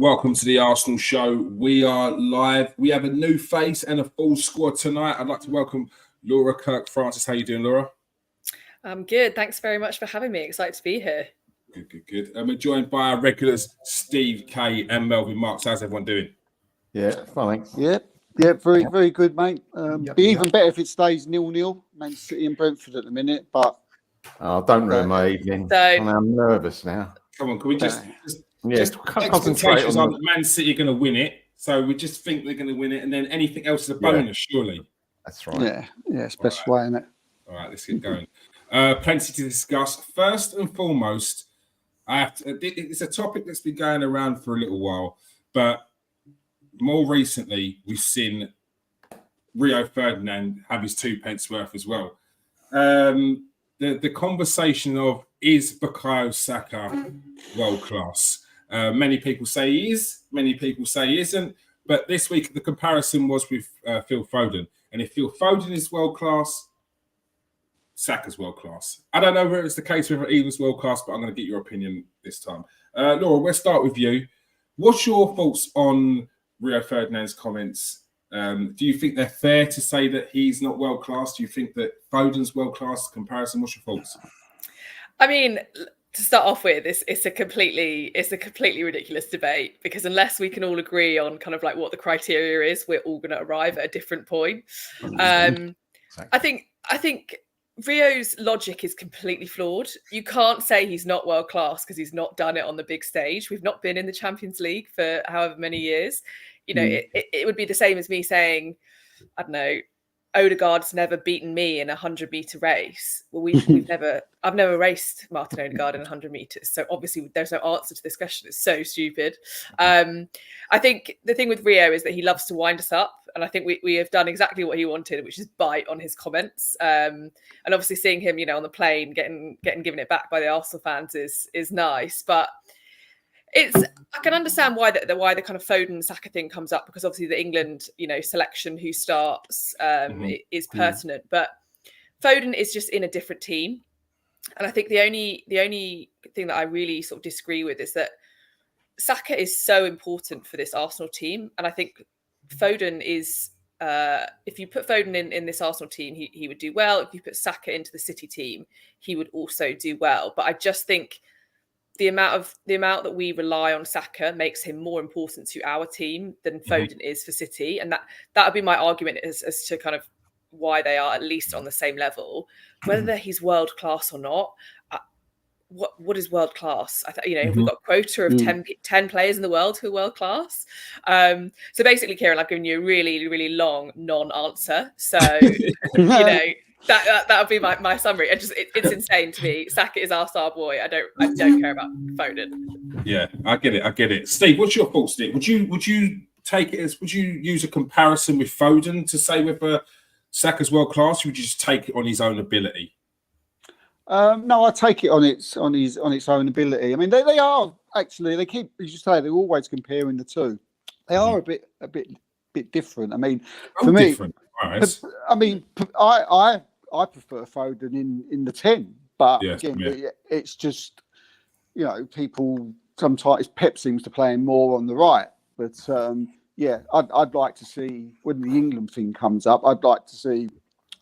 Welcome to the Arsenal show. We are live. We have a new face and a full squad tonight. I'd like to welcome Laura Kirk-Francis. How you doing, Laura? I'm good. Thanks very much for having me. Excited to be here. Good. And we're joined by our regulars, Steve K and Melvin Marks. How's everyone doing? Yeah, fine. Yeah, very good, mate. Be even better if it stays 0-0. Man City and Brentford at the minute, but don't ruin my evening. So- I'm nervous now. Come on, can we just concentrate on Man City are going to win it? So we just think they're going to win it, and then anything else is a bonus, surely. That's right. Yeah, it's best way, isn't it? All right, let's get going. Plenty to discuss. First and foremost, it's a topic that's been going around for a little while, but more recently, we've seen Rio Ferdinand have his 2 pence worth as well. The conversation of, is Bukayo Saka world class? Many people say he is, many people say he isn't. But this week, the comparison was with Phil Foden. And if Phil Foden is world class, Saka's world class. I don't know whether it's the case whether either's world class, but I'm going to get your opinion this time. Laura, we'll start with you. What's your thoughts on Rio Ferdinand's comments? Do you think they're fair to say that he's not world class? Do you think that Foden's world class comparison? What's your thoughts? I mean, to start off with, it's a completely ridiculous debate, because unless we can all agree on kind of like what the criteria is, we're all going to arrive at a different point. I think Rio's logic is completely flawed. You can't say he's not world class because he's not done it on the big stage. We've not been in the Champions League for however many years. You know, it would be the same as me saying, I don't know, Odegaard's never beaten me in a 100-meter race. Well, I've never raced Martin Odegaard in 100 meters. So obviously there's no answer to this question. It's so stupid. I think the thing with Rio is that he loves to wind us up. And I think we have done exactly what he wanted, which is bite on his comments. And obviously seeing him, on the plane, getting given it back by the Arsenal fans is nice. But I can understand why the kind of Foden Saka thing comes up, because obviously the England, selection who starts is pertinent. But Foden is just in a different team. And I think the only thing that I really sort of disagree with is that Saka is so important for this Arsenal team. And I think Foden is, if you put Foden in this Arsenal team, he would do well. If you put Saka into the City team, he would also do well. But I just think the amount that we rely on Saka makes him more important to our team than Foden is for City. And that would be my argument as to kind of why they are at least on the same level. Whether he's world class or not, what is world class? We've got a quota of 10 players in the world who are world class. So basically, Kieran, I've given you a really, really long non-answer. So, that would be my summary. It's insane to me. Saka is our star boy. I don't care about Foden. Yeah, I get it. Steve, what's your thoughts, Steve? Would you take it as, would you use a comparison with Foden to say whether Saka's world class, or would you just take it on his own ability? No, I take it on its own ability. I mean, they are actually, they keep, as you say, they're always comparing the two. They are a bit different. I mean, for me, right. I mean, I prefer Foden in the 10, but it's just, people sometimes, Pep seems to play him more on the right. But I'd like to see, when the England thing comes up, I'd like to see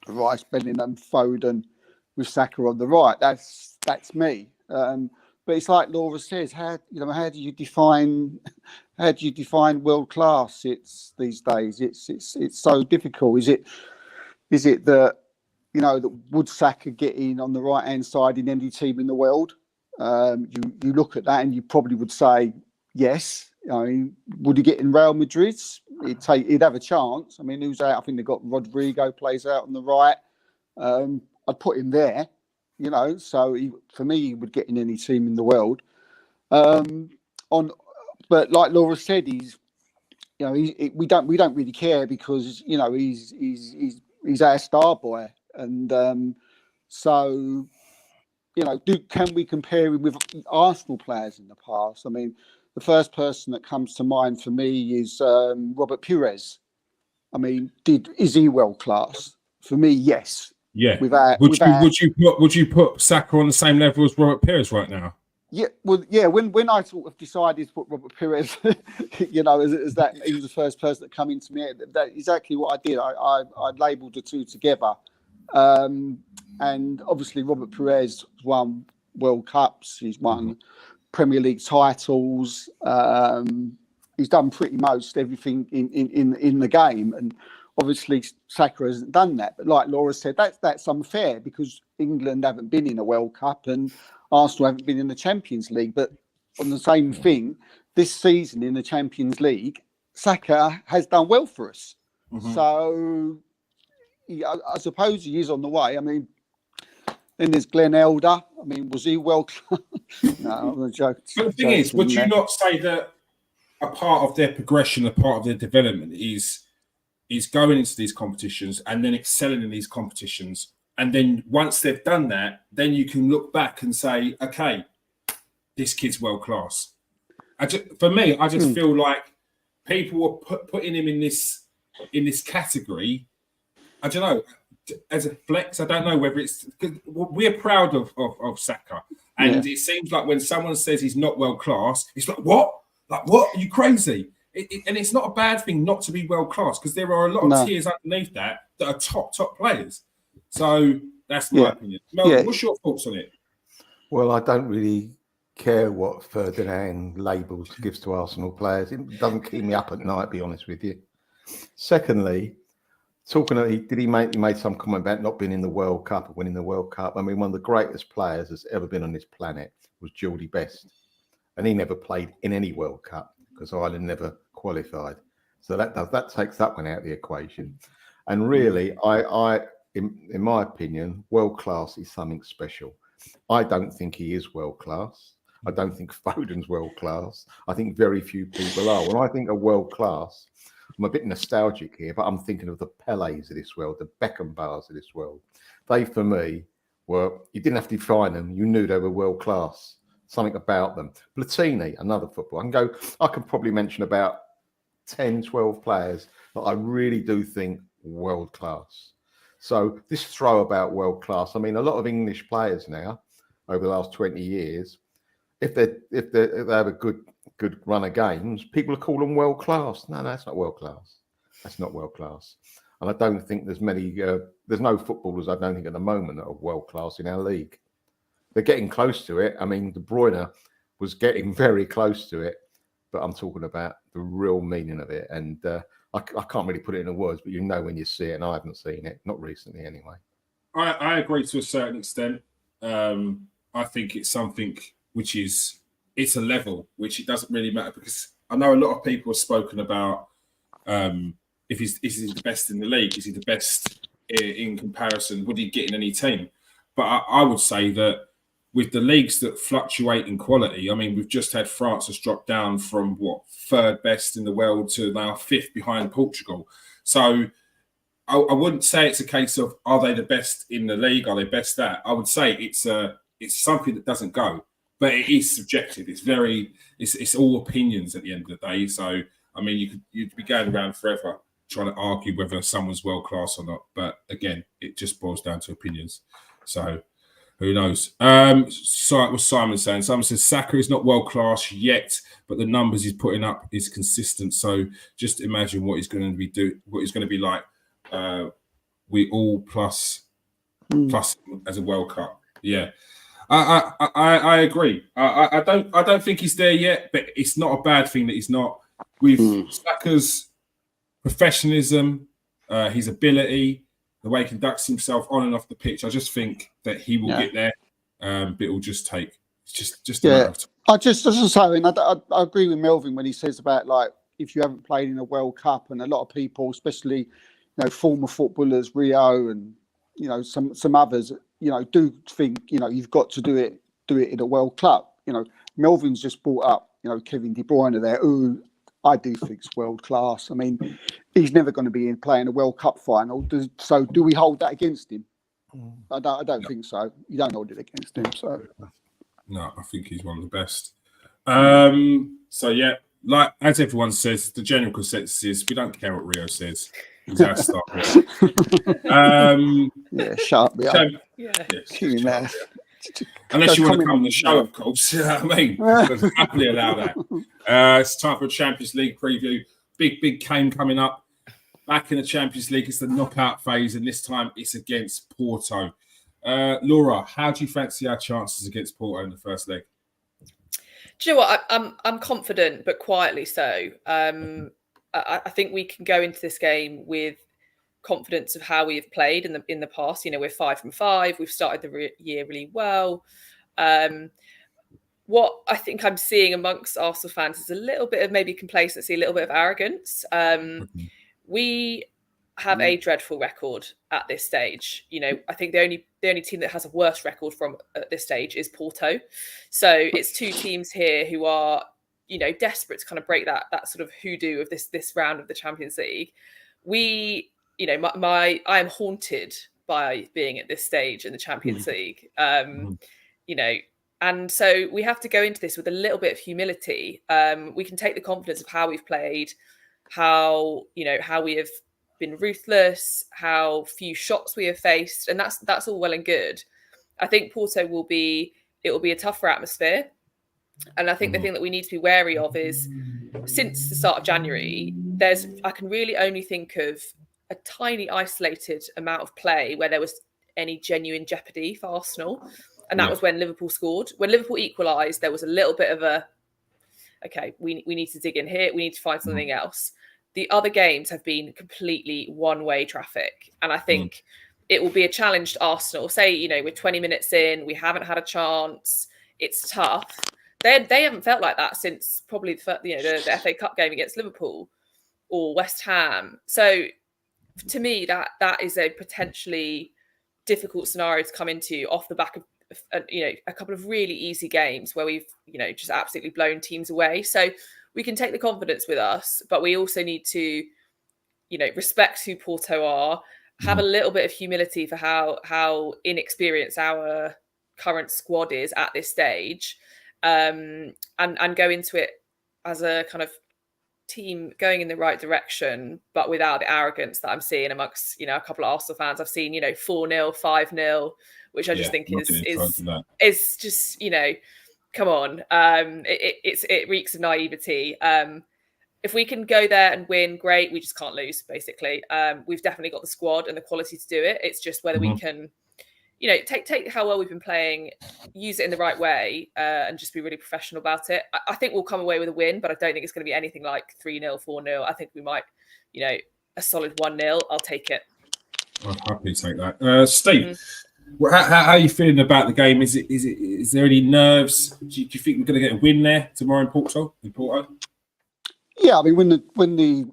Rice, Bellingham, Foden with Saka on the right. That's me. But it's like Laura says, how do you define world class? It's these days. It's so difficult. Is it that that would Saka get in on the right hand side in any team in the world? You look at that and you probably would say yes. Would he get in Real Madrid? He'd have a chance. I mean, who's out? I think they've got Rodrigo plays out on the right. I'd put him there, So for me, he would get in any team in the world. But like Laura said, we don't really care because he's our star boy, and so can we compare him with Arsenal players in the past? I mean, the first person that comes to mind for me is Robert Pires. I mean, is he world class? For me, yes. Yeah. Would you put Saka on the same level as Robert Pires right now? Yeah, well, yeah. When I sort of decided to put Robert Pires, as that he was the first person that come into me. That exactly what I did. I labelled the two together, and obviously Robert Pires won World Cups. He's won Premier League titles. He's done pretty most everything in the game, and obviously Saka hasn't done that. But like Laura said, that's unfair because England haven't been in a World Cup and Arsenal haven't been in the Champions League. But on the same thing, this season in the Champions League, Saka has done well for us. So I suppose he is on the way. I mean, then there's Glenn Elder. I mean, was he well? No, I'm a joke. But the thing is, would you not say that a part of their progression, a part of their development is going into these competitions and then excelling in these competitions? And then once they've done that, then you can look back and say, okay, this kid's world class. For me, I just feel like people are putting him in this category. I don't know, as a flex. I don't know whether it's because we're proud of Saka, and it seems like when someone says he's not world class, it's like what? Like what? Are you crazy? And it's not a bad thing not to be world class because there are a lot of tiers underneath that are top players. So that's my opinion. Mel, what's your thoughts on it? Well, I don't really care what Ferdinand labels gives to Arsenal players. It doesn't keep me up at night, to be honest with you. Secondly, he made some comment about not being in the World Cup or winning the World Cup. I mean, one of the greatest players that's ever been on this planet was Geordie Best, and he never played in any World Cup because Ireland never qualified. So that takes that one out of the equation. And really, in my opinion, world class is something special. I don't think he is world class. I don't think Foden's world class. I think very few people are. When I think of world class, I'm a bit nostalgic here, but I'm thinking of the Pelés of this world, the Beckenbauers of this world. They, for me, you didn't have to define them. You knew they were world class. Something about them. Platini, another footballer. I can probably mention about 10, 12 players that I really do think world class. So this throw about world class, I mean, a lot of English players now over the last 20 years, if they have a good run of games, people are calling them world class. No, that's not world class. That's not world class. And I don't think there's no footballers, I don't think at the moment, that are world class in our league. They're getting close to it. I mean, De Bruyne was getting very close to it, but I'm talking about the real meaning of it. And I can't really put it into words, but when you see it, and I haven't seen it, not recently anyway. I agree to a certain extent. I think it's something which it's a level which it doesn't really matter because I know a lot of people have spoken about if is he the best in the league? Is he the best in comparison? Would he get in any team? But I would say that with the leagues that fluctuate in quality, I mean, we've just had France has dropped down from third best in the world to now fifth behind Portugal. So I wouldn't say it's a case of are they the best in the league? Are they best at? I would say it's something that doesn't go, but it is subjective. It's all opinions at the end of the day. So I mean, you'd be going around forever trying to argue whether someone's world class or not. But again, it just boils down to opinions. So. Who knows? So what was Simon saying? Simon says Saka is not world class yet, but the numbers he's putting up is consistent. So just imagine what he's going to be what he's going to be like. We all plus as a World Cup. Yeah, I agree. I don't think he's there yet, but it's not a bad thing that he's not. With Saka's professionalism, his ability. The way he conducts himself on and off the pitch, I just think that he will get there. But it will just take just a matter of time. I just saying, I agree with Melvin when he says about like if you haven't played in a World Cup, and a lot of people, especially former footballers, Rio and some others, do think you've got to do it in a World Cup. Melvin's just brought up Kevin De Bruyne there, who I do think is world class. I mean, he's never going to be playing a World Cup final. So do we hold that against him? I don't think so. You don't hold it against him. So no, I think he's one of the best. So yeah, like as everyone says, the general consensus is we don't care what Rio says. Yeah, shut up, Unless you want to comment come on on the show, of course. I mean, we'll happily allow that. It's time for a Champions League preview. Big game coming up. Back in the Champions League, it's the knockout phase, and this time it's against Porto. Laura, how do you fancy our chances against Porto in the first leg? Do you know what? I'm confident, but quietly so. I think we can go into this game with confidence of how we have played in the past. You know, we're 5 from 5. We've started the year really well. What I think I'm seeing amongst Arsenal fans is a little bit of maybe complacency, a little bit of arrogance. We have a dreadful record at this stage. You know, I think the only team that has a worse record from at this stage is Porto. So it's two teams here who are, you know, desperate to kind of break that sort of hoodoo of this round of the Champions League. We, you know, I am haunted by being at this stage in the Champions League. You know, and so we have to go into this with a little bit of humility. We can take the confidence of how we've played, how we have been ruthless, how few shots we have faced, and that's all well and good. I think Porto will be a tougher atmosphere, and I think the thing that we need to be wary of is since the start of January, I can really only think of a tiny isolated amount of play where there was any genuine jeopardy for Arsenal, and that was when Liverpool scored. When Liverpool equalised, there was a little bit of a okay, we need to dig in here, we need to find something else. The other games have been completely one-way traffic. And I think it will be a challenge to Arsenal. Say, you know, we're 20 minutes in, we haven't had a chance, it's tough. They haven't felt like that since probably the FA Cup game against Liverpool or West Ham. So to me, that is a potentially difficult scenario to come into off the back of a couple of really easy games where we've, you know, just absolutely blown teams away. So we can take the confidence with us, but we also need to, you know, respect who Porto are, have a little bit of humility for how inexperienced our current squad is at this stage, and go into it as a kind of team going in the right direction, but without the arrogance that I'm seeing amongst, you know, a couple of Arsenal fans. I've seen, you know, 4-0, 5-0, which I just think is just, you know, come on. It reeks of naivety. If we can go there and win, great. We just can't lose, basically. We've definitely got the squad and the quality to do it. It's just whether we can, you know, take how well we've been playing, use it in the right way, and just be really professional about it. I think we'll come away with a win, but I don't think it's going to be anything like 3-0, 4-0. I think we might, you know, a solid 1-0. I'll take it. I'm happy to take that. Steve, how are you feeling about the game? Is there any nerves? Do you think we're going to get a win there tomorrow in Porto? Yeah, I mean, when the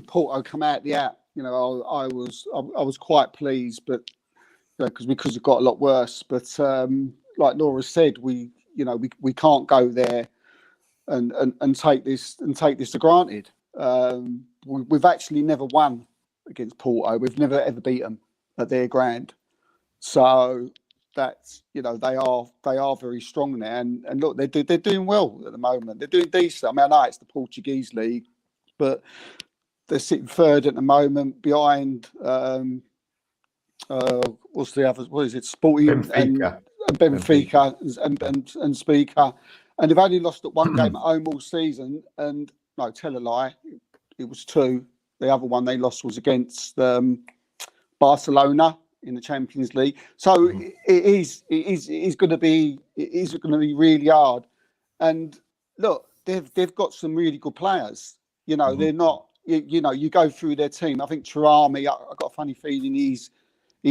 Porto come out the app, you know, I was quite pleased, but you know, because it got a lot worse. But like Laura said, we can't go there and take this for granted. We've actually never won against Porto. We've never ever beat them at their ground. So that's, you know, they are very strong there, and look, they're doing well at the moment. They're doing decent. I mean, I know it's the Portuguese league, but they're sitting third at the moment behind what's the other? What is it? Sporting Benfica. and Benfica and Speaker, and they've only lost at one game at home all season. And no, tell a lie, it was 2. The other one they lost was against Barcelona in the Champions League. So it is going to be really hard. And look, they've got some really good players. You know, they're not. You know, you go through their team. I think Tarami, I got a funny feeling he's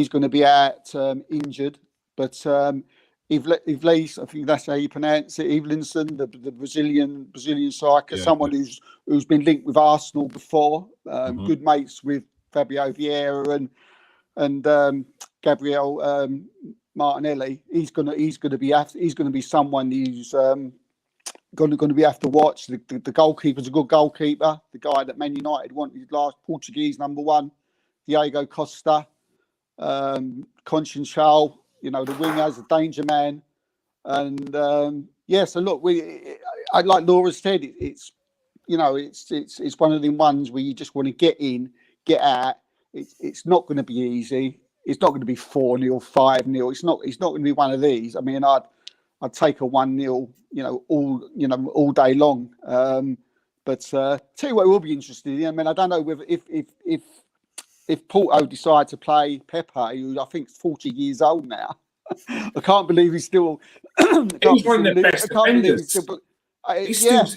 going to be out injured. But Ivlis, I think that's how you pronounce it, Evelinson, the Brazilian striker, someone who's been linked with Arsenal before, good mates with Fabio Vieira and Gabriel Martinelli. He's going to be someone who's going to be have to watch. The goalkeeper's a good goalkeeper. The guy that Man United wanted last, Portuguese #1, Diego Costa, Conceição. You know, the wingers, the danger man, and so look, I like Laura said, it's one of them ones where you just want to get in, get out. It's not going to be easy. it's not going to be 4-0, 5-0. It's not going to be one of these. I mean, I'd take a 1-0, all day long. But tell you what, we'll be interested in. I mean, I don't know whether if Porto decide to play Pepe, who I think is 40 years old now. I can't believe he's still. He's one of the best defenders.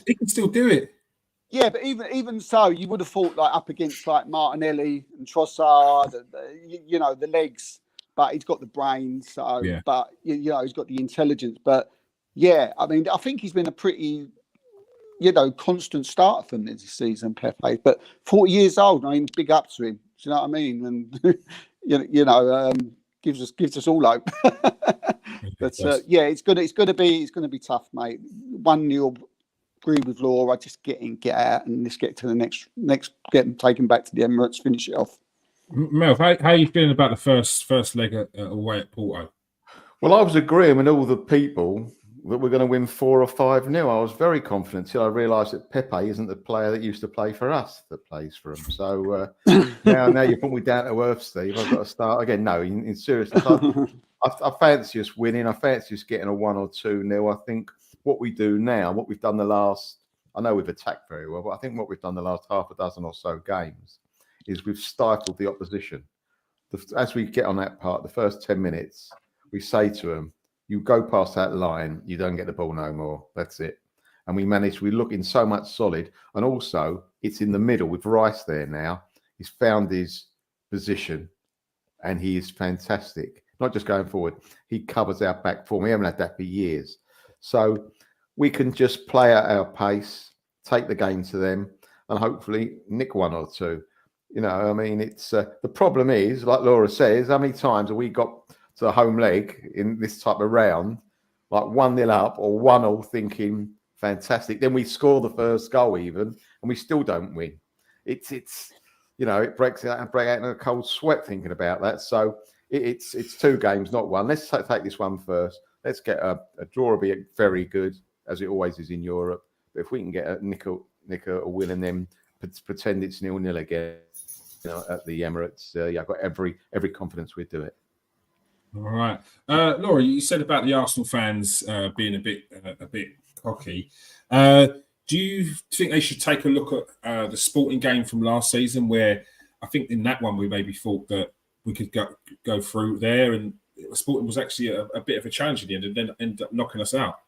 He can still do it. Yeah, but even so, you would have thought like up against like Martinelli and Trossard, the legs, but he's got the brains. So, yeah. But he's got the intelligence. But yeah, I mean, I think he's been a pretty, constant starter for this season, Pepe. But 40 years old, I mean, big up to him. Do you know what I mean? And gives us all hope. But it's gonna be tough, mate. 1-0. Agree with Laura. Just get in, get out, and let's get to the next. Get them taken back to the Emirates. Finish it off. Mel, how are you feeling about the first leg away at Porto? Well, I was agreeing with all the people that we're going to win 4 or 5-0. I was very confident till I realised that Pepe isn't the player that used to play for us that plays for him. So now you put me down to earth, Steve. I've got to start again. No, in seriousness, I fancy us winning. I fancy us getting a 1 or 2-0. I think what we do now, what we've done I know we've attacked very well, but I think what we've done the last half a dozen or so games is we've stifled the opposition. As we get on that part, the first 10 minutes, we say to them, you go past that line, you don't get the ball no more. That's it. And we look in so much solid. And also, it's in the middle with Rice there now. He's found his position and he is fantastic. Not just going forward, he covers our back four. We haven't had that for years. So we can just play at our pace, take the game to them, and hopefully nick 1 or 2. I mean, it's the problem is, like Laura says, how many times have we got to the home leg in this type of round, like 1-0 up or 1-0, thinking fantastic. Then we score the first goal even, and we still don't win. It breaks out in a cold sweat thinking about that. So it's 2 games, not 1. Let's take this one first. Let's get a draw, will be very good, as it always is in Europe. But if we can get a nick or win and then pretend it's 0-0 again, at the Emirates, I've got every confidence we'd do it. All right, Laura, you said about the Arsenal fans being a bit cocky. Do you think they should take a look at the Sporting game from last season, where I think in that one we maybe thought that we could go through there, and Sporting was actually a bit of a challenge at the end, and then ended up knocking us out?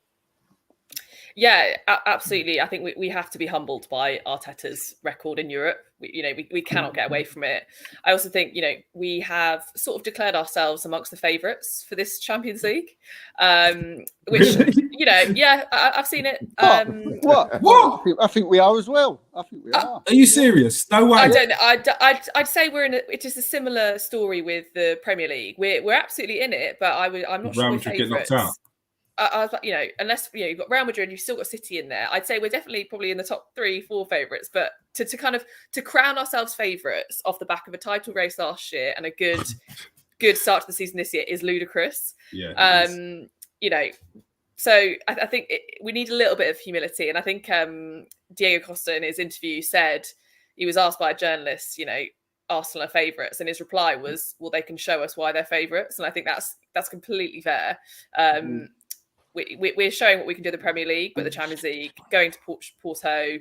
Yeah, absolutely. I think we have to be humbled by Arteta's record in Europe. We cannot get away from it. I also think, we have sort of declared ourselves amongst the favourites for this Champions League, which, I've seen it. What? I think we are as well. I think we are. Are you serious? No way. I don't know. I'd say we're in it is a similar story with the Premier League. We're absolutely in it, but I'm not sure we're favourites. I was like, unless you've got Real Madrid and you've still got City in there, I'd say we're definitely probably in the top 3-4 favourites. But to crown ourselves favourites off the back of a title race last year and a good start to the season this year is ludicrous. Yeah. So I think we need a little bit of humility. And I think Diego Costa in his interview said, he was asked by a journalist, Arsenal are favourites, and his reply was, well, they can show us why they're favourites. And I think that's completely fair. We're showing what we can do in the Premier League, but the Champions League, going to Porto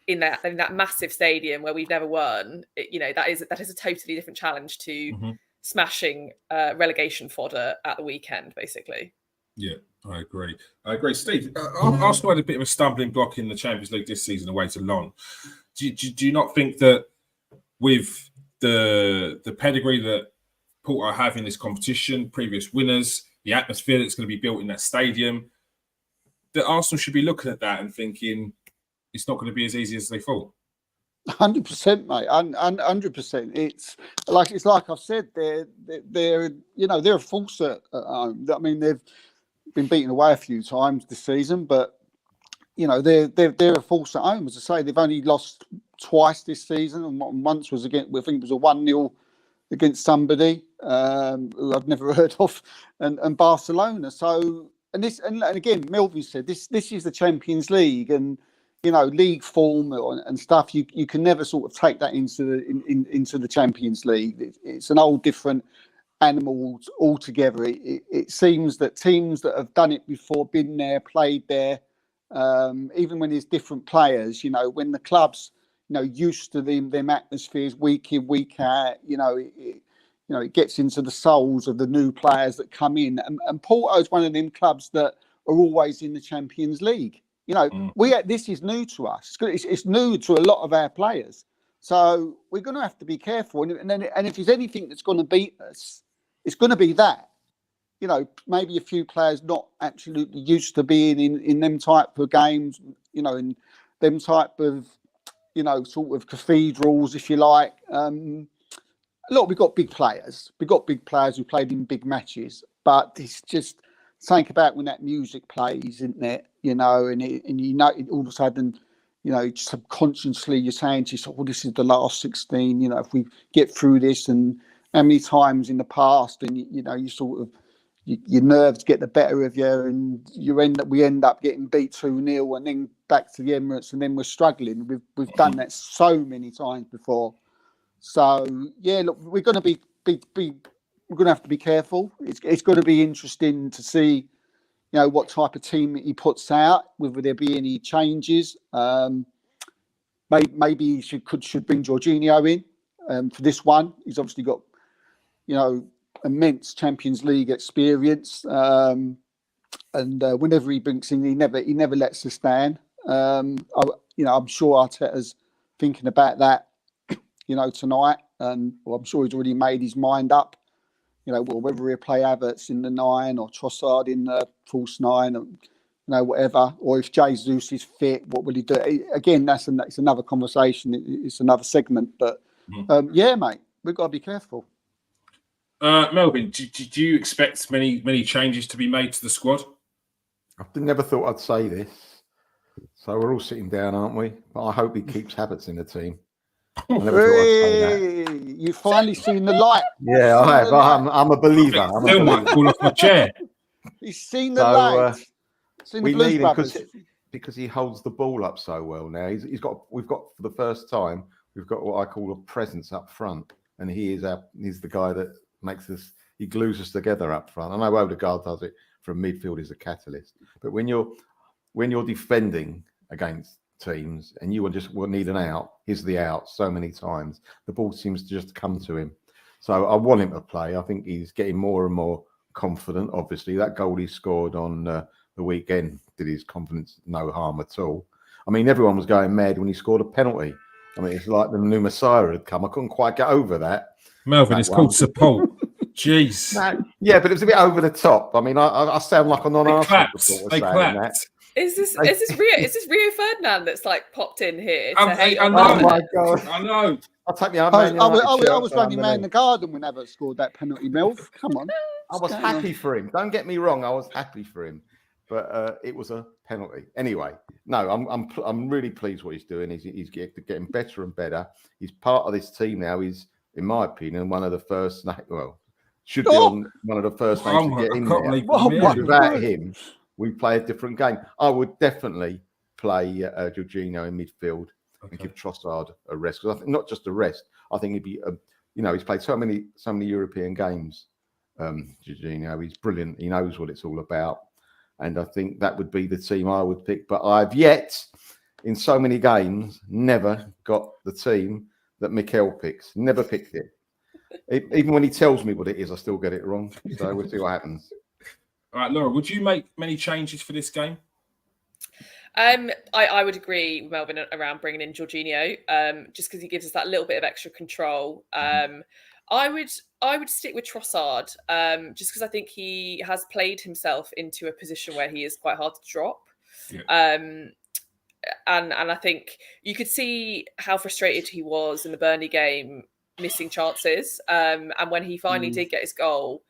in that massive stadium where we've never won, that is a totally different challenge to smashing relegation fodder at the weekend, basically. Yeah, I agree. Steve, Arsenal had a bit of a stumbling block in the Champions League this season away to Lyon. Do you not think that with the pedigree that Porto have in this competition, previous winners, the atmosphere that's going to be built in that stadium, that Arsenal should be looking at that and thinking it's not going to be as easy as they thought? 100%, mate. 100%. It's like I've said, they're a force at home. I mean, they've been beaten away a few times this season, but they're a force at home. As I say, they've only lost twice this season, and once was against, I think it was a 1-0 against somebody who I've never heard of, and Barcelona. So, and again, Melvin said this is the Champions League, and league form and stuff. You can never sort of take that into the Champions League. It's an old different animals altogether. It seems that teams that have done it before, been there, played there, even when there's different players, when the clubs, used to them atmospheres week in, week out, it gets into the souls of the new players that come in. And Porto is one of them clubs that are always in the Champions League. This is new to us. It's new to a lot of our players. So we're going to have to be careful. And if there's anything that's going to beat us, it's going to be that. Maybe a few players not absolutely used to being in them type of games, in them type of, sort of cathedrals, if you like. Look, we've got big players. We've got big players who played in big matches. But it's just think about when that music plays, isn't it? And all of a sudden, subconsciously you're saying to yourself, well, this is the last 16, if we get through this, and how many times in the past, and you sort of, your nerves get the better of you, and we end up getting beat 2-0 and then back to the Emirates, and then we're struggling. We've done that so many times before. So yeah, look, we're going to be we're going to have to be careful. It's going to be interesting to see, what type of team he puts out, whether there be any changes. Maybe he should bring Jorginho in for this one. He's obviously got, immense Champions League experience. And whenever he brings in, he never lets us down. I'm sure Arteta's thinking about that, tonight, and I'm sure he's already made his mind up. Whether he'll play Havertz in the 9 or Trossard in the false 9, or whatever, or if Jesus is fit, what will he do? Again, it's another conversation. It's another segment, but yeah, mate, we've got to be careful. Melvin, do you expect many changes to be made to the squad? I never thought I'd say this, so we're all sitting down, aren't we? But I hope he keeps Havertz in the team. I never thought I'd say that. You've finally seen the light. Yeah, I have. I'm a believer. Still might fall off my chair. He's seen the light. We need him because he holds the ball up so well now. We've got for the first time, we've got what I call a presence up front, and he's the guy that makes us. He glues us together up front. I know Odegaard does it from midfield as a catalyst, but when you're defending against teams and you will need an out, he's the out so many times. The ball seems to just come to him. So I want him to play. I think he's getting more and more confident. Obviously, that goal he scored on the weekend did his confidence no harm at all. I mean, everyone was going mad when he scored a penalty. I mean, it's like the new Messiah had come. I couldn't quite get over that. Melvin, it's called support. Jeez. Yeah, but it was a bit over the top. I mean, I sound like a non-Arsenal supporter saying that. Is this Rio Ferdinand that's like popped in here? I know. Oh my God! I know. I'll take I was running around the garden when Havertz scored that penalty. Melv, come on. I was happy for him. Don't get me wrong. I was happy for him, but it was a penalty. Anyway, no, I'm really pleased what he's doing. He's getting better and better. He's part of this team now. He's, in my opinion, one of the first. Should be on one of the first names to get in there. Without him, we play a different game. I would definitely play Jorginho in midfield and give Trossard a rest. Because I think not just a rest. I think he'd be, he's played so many European games. Jorginho, he's brilliant. He knows what it's all about, and I think that would be the team I would pick. But I've yet, in so many games, never got the team that Mikel picks. Never picked it. Even when he tells me what it is, I still get it wrong. So we'll see what happens. All right, Laura, would you make many changes for this game? I would agree with Melvin around bringing in Jorginho, just because he gives us that little bit of extra control. I would stick with Trossard, just because I think he has played himself into a position where he is quite hard to drop. Yeah. And I think you could see how frustrated he was in the Burnley game, missing chances. And when he finally did get his goal,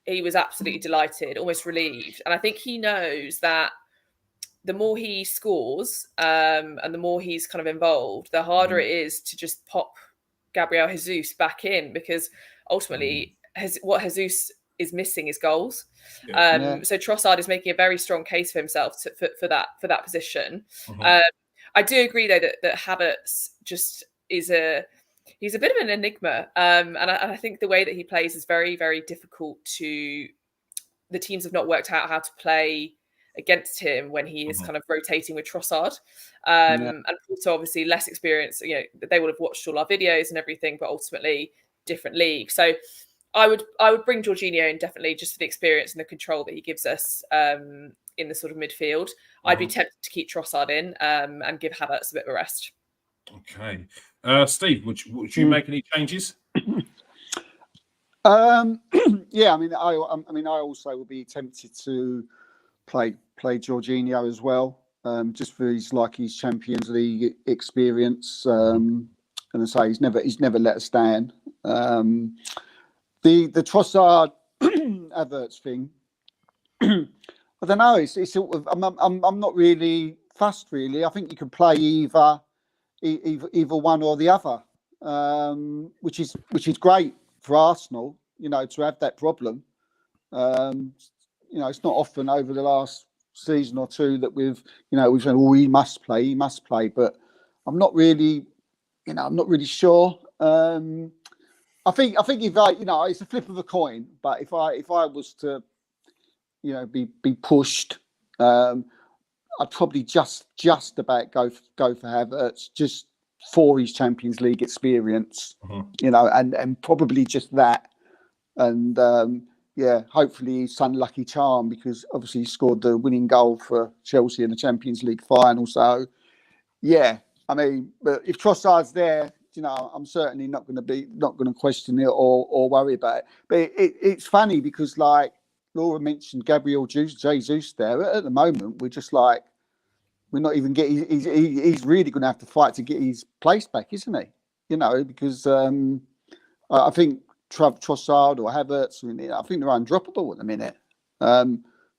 he was absolutely delighted, almost relieved. And I think he knows that the more he scores and the more he's kind of involved, the harder it is to just pop Gabriel Jesus back in, because ultimately what Jesus is missing is goals. So Trossard is making a very strong case for himself for that position. I do agree though that Havertz just is he's a bit of an enigma, and I think the way that he plays is very, very difficult to. The teams have not worked out how to play against him when he is kind of rotating with Trossard, and Porto obviously less experience. You know, they would have watched all our videos and everything, but ultimately different league. So I would bring Jorginho in definitely just for the experience and the control that he gives us in the sort of midfield. I'd be tempted to keep Trossard in and give Havertz a bit of a rest. Okay, Steve, would you make any changes? Yeah, I mean, I also would be tempted to play Jorginho as well, just for his Champions League experience. And I say he's never let us down. The Trossard Havertz thing, I don't know. It's sort of I'm not really fussed really. I think you can play either one or the other, which is great for Arsenal, you know, to have that problem. You know, it's not often over the last season or two that we've said, oh, he must play, but I'm not really sure. I think if it's a flip of a coin, but if I was to, be pushed, I'd probably just about go for Havertz, just for his Champions League experience, and probably just that. And hopefully his unlucky charm, because obviously he scored the winning goal for Chelsea in the Champions League final. So, yeah, I mean, but if Trossard's there, I'm certainly not going to question it or worry about it. But it's funny because, like Laura mentioned, Gabriel Jesus there. At the moment, we're just like, we're not even getting. He's really going to have to fight to get his place back, isn't he? Because I think Trossard or Havertz, I think they're undroppable at the minute. But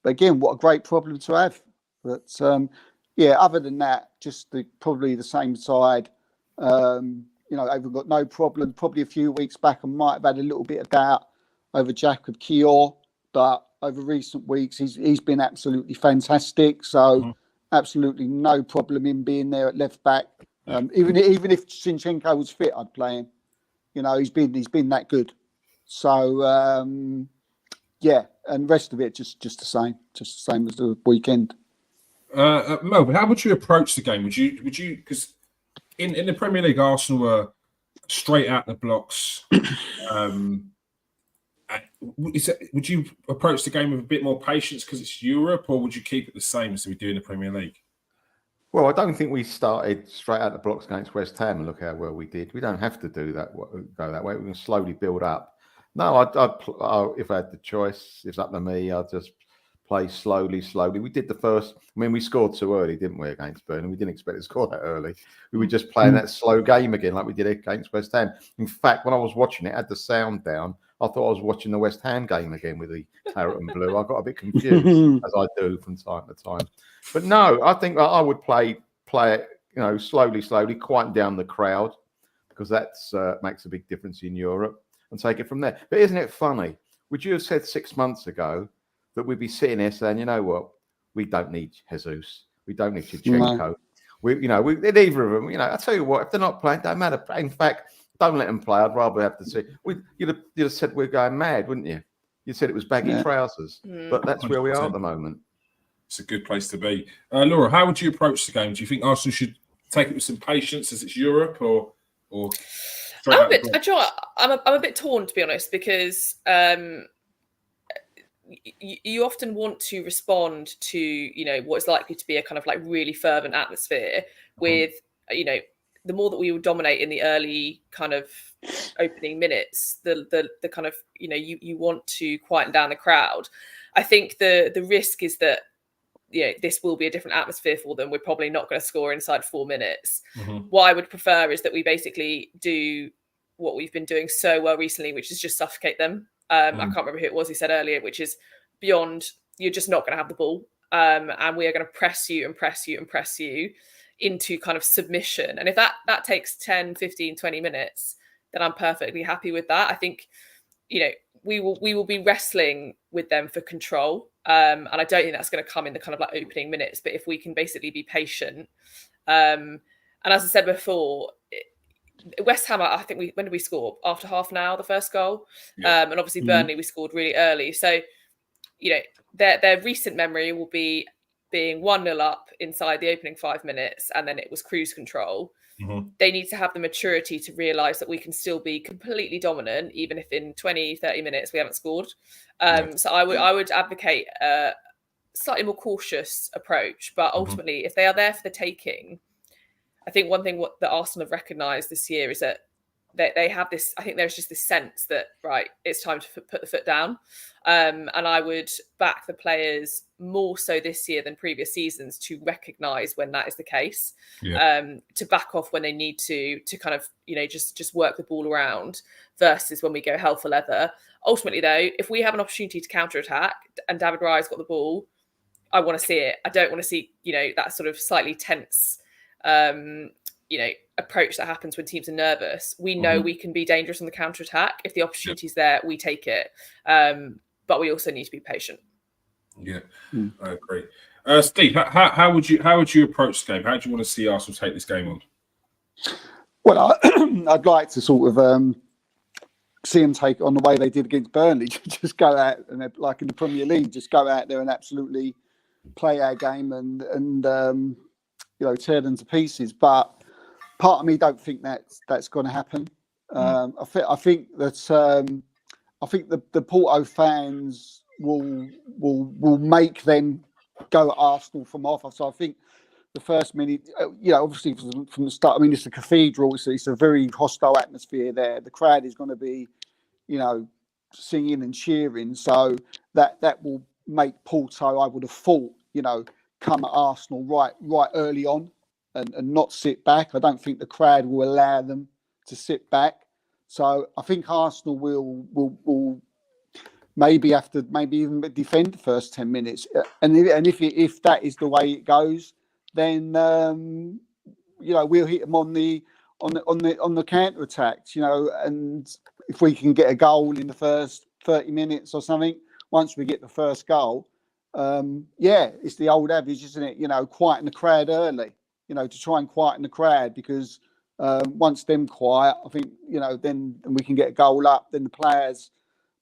again, what a great problem to have. But other than that, just probably the same side. They've got no problem. Probably a few weeks back, I might have had a little bit of doubt over Jacob Kior, but over recent weeks, he's been absolutely fantastic. So absolutely no problem in being there at left back. Even if Zinchenko was fit, I'd play him. He's been that good. So and the rest of it just the same as the weekend. Mo, how would you approach the game? Would you because in the Premier League, Arsenal were straight out the blocks. Would you approach the game with a bit more patience because it's Europe, or would you keep it the same as we do in the Premier League? Well, I don't think we started straight out the blocks against West Ham and look how well we did. We don't have to do that. Go that way. We can slowly build up. No, if I had the choice, if it's up to me, I'd just play slowly. We did the first. I mean, we scored too early, didn't we, against Burnley? We didn't expect to score that early. We were just playing that slow game again, like we did against West Ham. In fact, when I was watching it, I had the sound down. I thought I was watching the West Ham game again with the claret and blue. I got a bit confused, as I do from time to time. But no, I think I would play it, slowly, quieten down the crowd, because that makes a big difference in Europe, and take it from there. But isn't it funny? Would you have said 6 months ago that we'd be sitting here saying, you know what, we don't need Jesus, we don't need Zinchenko, No. Neither of them. I tell you what, if they're not playing, don't matter. In fact, don't let them play. I'd rather have to see. You'd have said we're going mad, wouldn't you? You said it was baggy trousers, but that's where we are at the moment. It's a good place to be. Laura, how would you approach the game? Do you think Arsenal should take it with some patience as it's Europe, or? I'm a bit torn, to be honest, because you often want to respond to what is likely to be a kind of like really fervent atmosphere with the more that we will dominate in the early kind of opening minutes, the kind of you want to quieten down the crowd. I think the risk is that this will be a different atmosphere for them. We're probably not going to score inside 4 minutes. What I would prefer is that we basically do what we've been doing so well recently, which is just suffocate them. I can't remember who it was who said earlier, which is beyond, you're just not going to have the ball. And we are going to press you into kind of submission. And if that takes 10, 15, 20 minutes, then I'm perfectly happy with that. I think, we will be wrestling with them for control. And I don't think that's going to come in the kind of like opening minutes, but if we can basically be patient. And as I said before, West Ham, I think when did we score? After half an hour, the first goal. Yeah. And obviously Burnley, we scored really early. So, their recent memory will be being 1-0 up inside the opening 5 minutes, and then it was cruise control. They need to have the maturity to realise that we can still be completely dominant, even if in 20, 30 minutes we haven't scored. So I would advocate a slightly more cautious approach. But ultimately, if they are there for the taking, I think one thing that Arsenal have recognised this year is that they have this. I think there's just this sense that it's time to put the foot down, and I would back the players more so this year than previous seasons to recognise when that is the case, to back off when they need to kind of just work the ball around versus when we go hell for leather. Ultimately, though, if we have an opportunity to counter attack and David Raya's got the ball, I want to see it. I don't want to see that sort of slightly tense approach that happens when teams are nervous. We know we can be dangerous on the counter attack. If the opportunity's there, we take it. But we also need to be patient. Yeah, I agree. Steve, how would you approach this game? How do you want to see Arsenal take this game on? Well, I'd like to sort of see them take it on the way they did against Burnley. Just go out and, like in the Premier League, just go out there and absolutely play our game and tear them to pieces. But part of me don't think that's going to happen. I think that the Porto fans will make them go at Arsenal from off. So I think the first minute, obviously from the start. I mean, it's a cathedral. It's a very hostile atmosphere there. The crowd is going to be, singing and cheering. So that will make Porto, I would have thought, come at Arsenal right early on and not sit back. I don't think the crowd will allow them to sit back. So I think Arsenal will maybe have to even defend the first 10 minutes. And if that is the way it goes, then we'll hit them on the counter attacks, and if we can get a goal in the first 30 minutes or something, once we get the first goal, it's the old adage, isn't it? Quieten the crowd early, to try and quieten the crowd, because once them quiet, I think, then we can get a goal up, then the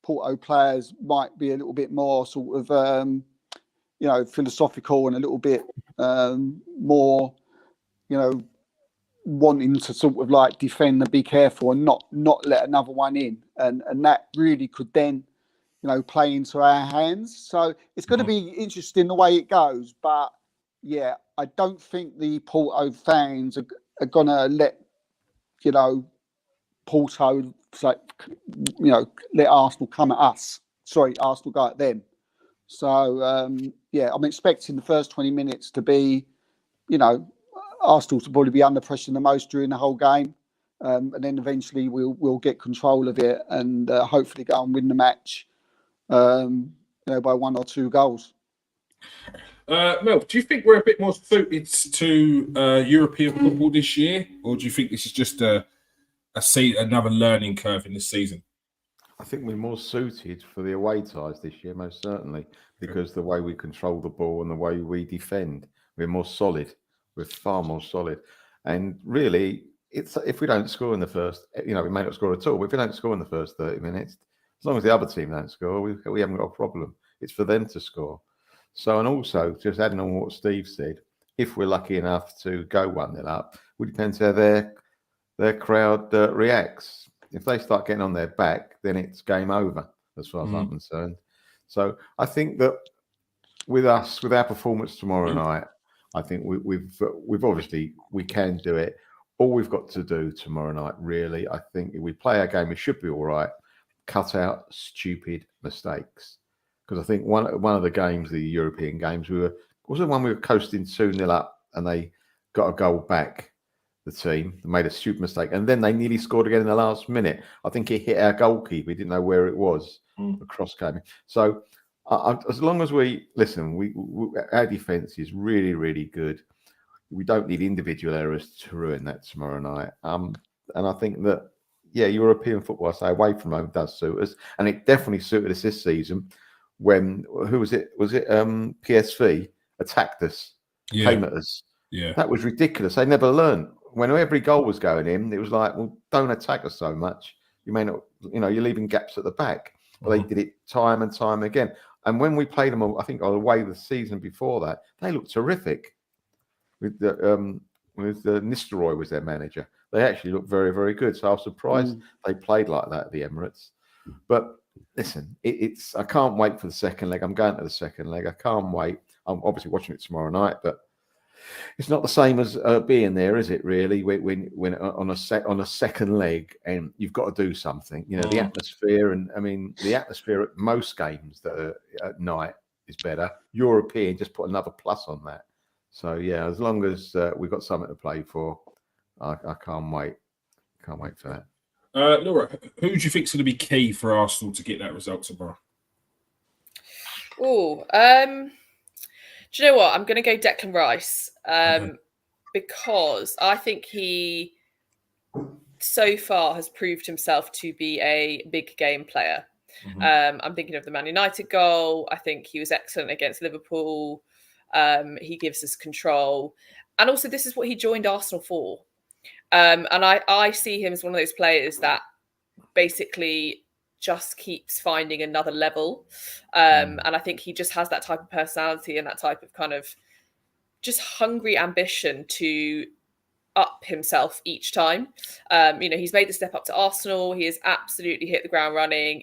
Porto players might be a little bit more sort of, philosophical and a little bit more, wanting to sort of like defend and be careful and not let another one in. And that really could then, play into our hands. So it's going to be interesting the way it goes. But yeah, I don't think the Porto fans are going to let, Porto, let Arsenal come at us. Sorry, Arsenal go at them. So, I'm expecting the first 20 minutes to be, Arsenal to probably be under pressure the most during the whole game. And then eventually we'll get control of it and hopefully go and win the match, by 1 or 2 goals. Mel, do you think we're a bit more suited to European football this year? Or do you think this is just another learning curve in the season? I think we're more suited for the away ties this year, most certainly, because the way we control the ball and the way we defend, we're more solid. We're far more solid. And really, if we don't score in the first, we may not score at all, but if we don't score in the first 30 minutes, as long as the other team don't score, we haven't got a problem. It's for them to score. So, and also, just adding on what Steve said, if we're lucky enough to go 1-0 up, it depends how their crowd reacts. If they start getting on their back, then it's game over, as far as I'm concerned. So I think that with our performance tomorrow night, I think we've obviously, we can do it. All we've got to do tomorrow night, really, I think if we play our game, it should be all right. Cut out stupid mistakes. Because I think one of the games, the European games, we were coasting 2-0 up and they got a goal back. The team made a stupid mistake, and then they nearly scored again in the last minute. I think he hit our goalkeeper. He didn't know where it was. The cross came in. So as long as we our defence is really, really good. We don't need individual errors to ruin that tomorrow night. And I think that, European football, I say, away from home does suit us, and it definitely suited us this season when, who was it? Was it PSV attacked us, came at us? Yeah, that was ridiculous. They never learned. when every goal was going in, it was like, well, don't attack us so much. You may not, you're leaving gaps at the back. But they did it time and time again. And when we played them, I think away the season before that, they looked terrific. With the Nistelrooy was their manager. They actually looked very, very good. So I was surprised they played like that at the Emirates. But listen, it's I can't wait for the second leg. I'm going to the second leg. I can't wait. I'm obviously watching it tomorrow night, but it's not the same as being there, is it? Really, when on a second leg, and you've got to do something. The atmosphere, and I mean the atmosphere at most games that are at night is better. European, just put another plus on that. So yeah, as long as we've got something to play for, I can't wait. Can't wait for that. Laura, who do you think is going to be key for Arsenal to get that result tomorrow? Do you know what? I'm going to go Declan Rice because I think he so far has proved himself to be a big game player. I'm thinking of the Man United goal. I think he was excellent against Liverpool. He gives us control. And also, this is what he joined Arsenal for. And I see him as one of those players that basically just keeps finding another level. And I think he just has that type of personality and that type of kind of just hungry ambition to up himself each time. He's made the step up to Arsenal. He has absolutely hit the ground running.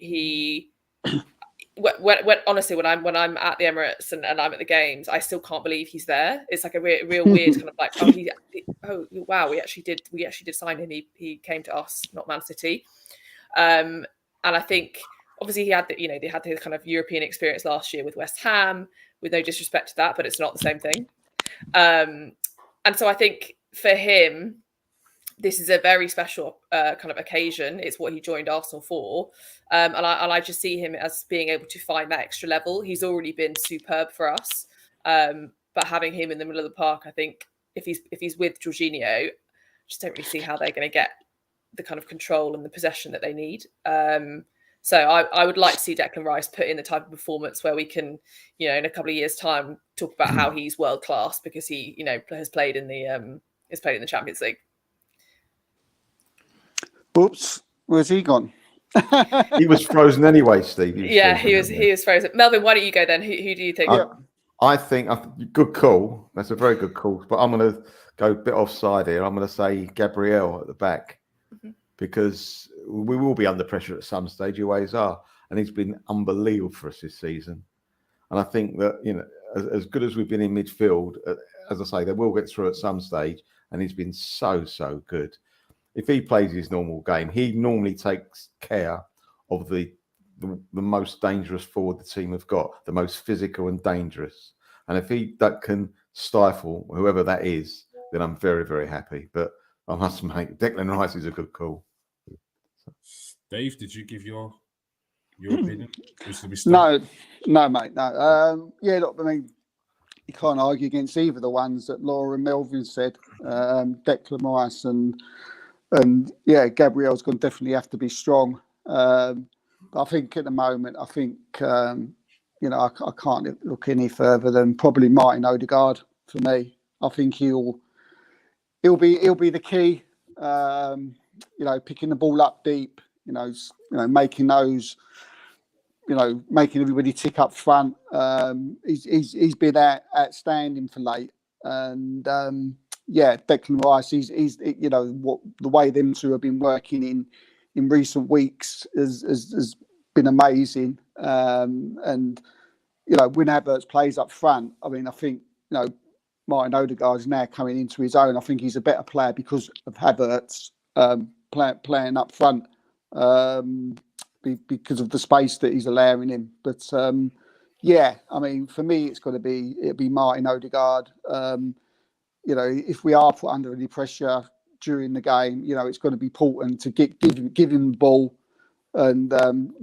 Honestly, when I'm at the Emirates and I'm at the games, I still can't believe he's there. It's like a real weird kind of like, wow, we actually did sign him. He came to us, not Man City. And I think obviously they had the kind of European experience last year with West Ham, with no disrespect to that, but it's not the same thing. And so I think for him, this is a very special kind of occasion. It's what he joined Arsenal for. And I just see him as being able to find that extra level. He's already been superb for us. But having him in the middle of the park, I think if he's with Jorginho, I just don't really see how they're going to get the kind of control and the possession that they need. So I would like to see Declan Rice put in the type of performance where we can, in a couple of years' time, talk about how he's world class because he, has played in the Champions League. Oops, where's he gone? He was frozen anyway, Steve. He was frozen. Melvin, why don't you go then? Who do you think? I think good call. That's a very good call. But I'm going to go a bit offside here. I'm going to say Gabriel at the back because we will be under pressure at some stage. You always are, and he's been unbelievable for us this season. And I think that as good as we've been in midfield, as I say, they will get through at some stage, and he's been so good. If he plays his normal game, he normally takes care of the most dangerous forward the team have got, the most physical and dangerous. And if that can stifle whoever that is, then I'm very, very happy. But I must make Declan Rice is a good call. Dave, did you give your opinion? No, mate, no. Look, I mean, you can't argue against either the ones that Laura and Melvin said. Declan Rice and Gabriel's going to definitely have to be strong. But I think at the moment, I can't look any further than probably Martin Odegaard for me. I think he'll be the key. Picking the ball up deep. Making those. Making everybody tick up front. He's been outstanding for late, and Declan Rice. He's the way them two have been working in recent weeks has been amazing. And when Havertz plays up front, I mean, I think Martin Odegaard is now coming into his own. I think he's a better player because of Havertz playing up front. Because of the space that he's allowing him. But I mean, for me, it'll be Martin Odegaard. If we are put under any pressure during the game, it's going to be important to give him the ball and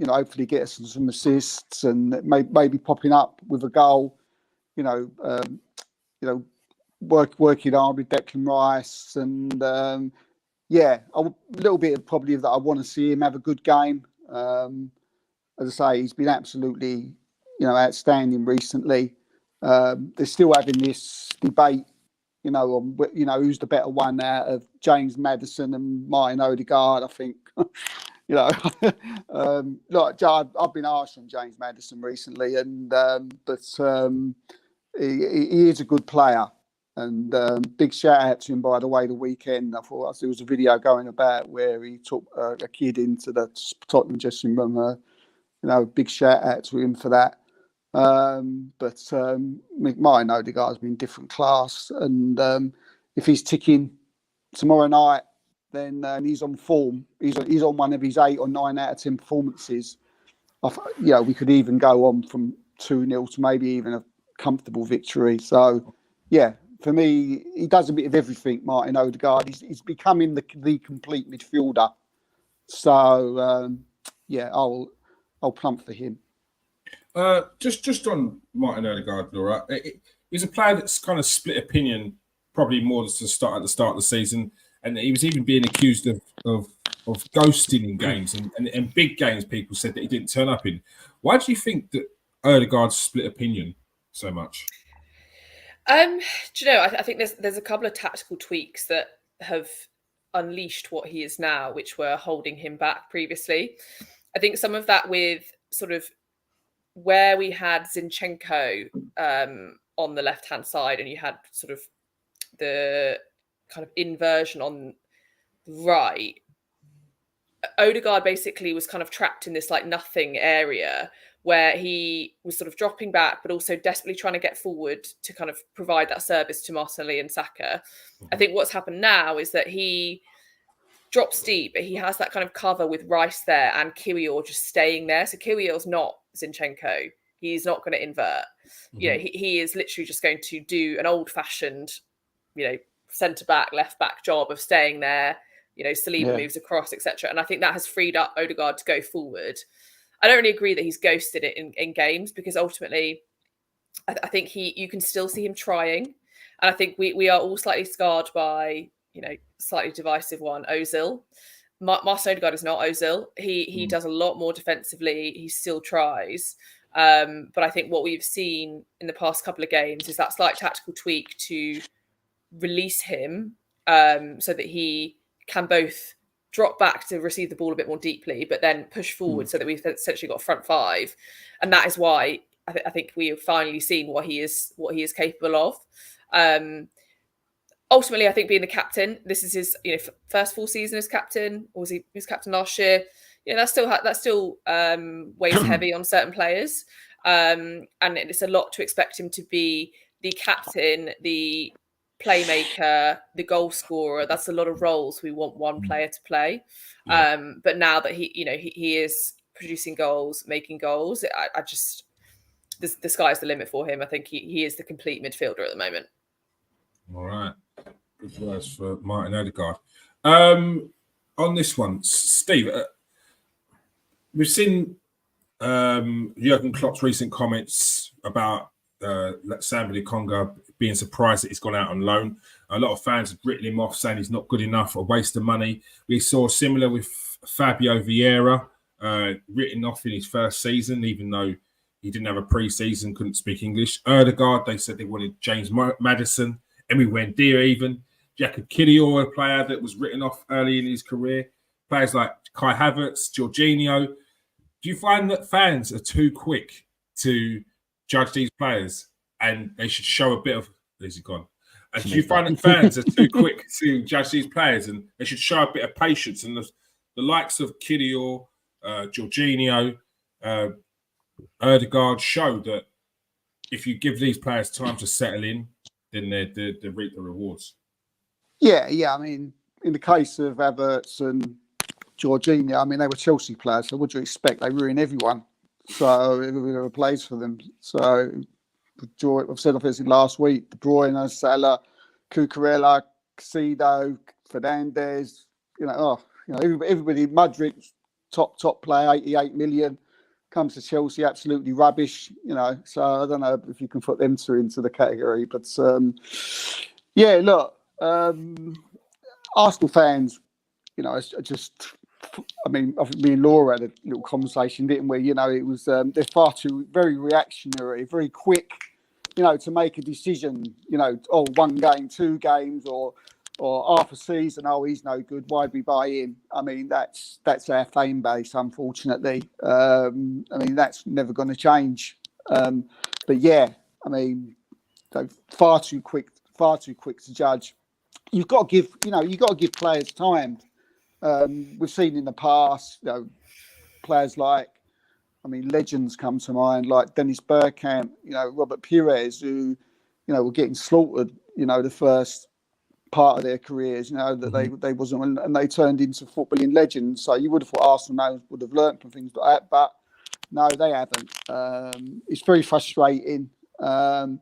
hopefully get us some assists and maybe popping up with a goal. Working hard with Declan Rice and a little bit probably that I want to see him have a good game. As I say, he's been absolutely, outstanding recently. They're still having this debate who's the better one out of James Maddison and Martin Odegaard. I think, look, I've been harsh on James Maddison recently, but he is a good player. And big shout out to him, by the way, the weekend. I thought there was a video going about where he took a kid into the Tottenham dressing room. Big shout out to him for that. But Martin Odegaard's been different class. And if he's ticking tomorrow night, then he's on form. He's on one of his 8 or 9 out of 10 performances. We could even go on from 2-0 to maybe even a comfortable victory. So, yeah. For me, he does a bit of everything, Martin Odegaard. He's becoming the complete midfielder. So, I'll plump for him. Just on Martin Odegaard, Laura, he's a player that's kind of split opinion, probably more at the start of the season, and he was even being accused of ghosting in games and big games. People said that he didn't turn up in. Why do you think that Odegaard's split opinion so much? Do you know? I think there's a couple of tactical tweaks that have unleashed what he is now, which were holding him back previously. I think some of that with sort of where we had Zinchenko on the left-hand side, and you had sort of the kind of inversion on the right. Odegaard basically was kind of trapped in this like nothing area where he was sort of dropping back, but also desperately trying to get forward to kind of provide that service to Martinelli and Saka. I think what's happened now is that he drops deep, but he has that kind of cover with Rice there and Kiwior just staying there. So Kiwior's not Zinchenko. He's not going to invert. He is literally just going to do an old-fashioned, centre-back, left-back job of staying there. Saliba moves across, etc. And I think that has freed up Odegaard to go forward. I don't really agree that he's ghosted it in games, because ultimately I think you can still see him trying. And I think we are all slightly scarred by, slightly divisive one, Ozil. Martin Odegaard is not Ozil. He does a lot more defensively. He still tries. But I think what we've seen in the past couple of games is that slight tactical tweak to release him so that he can both drop back to receive the ball a bit more deeply, but then push forward so that we've essentially got front five. And that is why I think we have finally seen what he is capable of. Ultimately, I think being the captain, this is his first full season as captain, or he was captain last year. That still weighs heavy on certain players, and it's a lot to expect him to be the captain, the playmaker, the goal scorer. That's a lot of roles we want one player to play. But now that he is producing goals, making goals, I just the sky's the limit for him. I think he is the complete midfielder at the moment. All right. Good words for Martin Odegaard. On this one, Steve, we've seen Jurgen Klopp's recent comments about Sambi Lokonga being surprised that he's gone out on loan. A lot of fans have written him off, saying he's not good enough, a waste of money. We saw similar with Fabio Vieira, written off in his first season, even though he didn't have a pre-season, couldn't speak English. Odegaard, they said they wanted James Maddison, Emi Buendia even. Jacob Kiwior, a player that was written off early in his career. Players like Kai Havertz, Jorginho. Do you find that fans are too quick to judge these players, and they should show a bit of... Where's he gone? Do you find that fans are too quick to judge these players, and they should show a bit of patience? And the likes of Kiwior, Jorginho, Odegaard show that if you give these players time to settle in, then they reap the rewards. Yeah. I mean, in the case of Havertz and Jorginho, I mean, they were Chelsea players, so what do you expect? They ruin everyone. So it was a place for them. So I've said obviously last week, De Bruyne, Salah, Cucurella, Casido, Fernandes, everybody, Madrid, top player, 88 million, comes to Chelsea, absolutely rubbish, so I don't know if you can put them two into the category, but look, Arsenal fans, I think me and Laura had a little conversation, didn't we? It was they're far too very reactionary, very quick to make a decision, oh, 1 game, 2 games, or half a season. Oh, he's no good. Why'd we buy him? I mean, that's our fan base, unfortunately. I mean, that's never going to change. But yeah, I mean, far too quick to judge. You've got to give players time. We've seen in the past, players like, legends come to mind, like Dennis Bergkamp, Robert Pires, who, were getting slaughtered, the first part of their careers, that they wasn't, and they turned into footballing legends. So you would have thought Arsenal would have learnt from things like that, but no, they haven't. It's very frustrating. And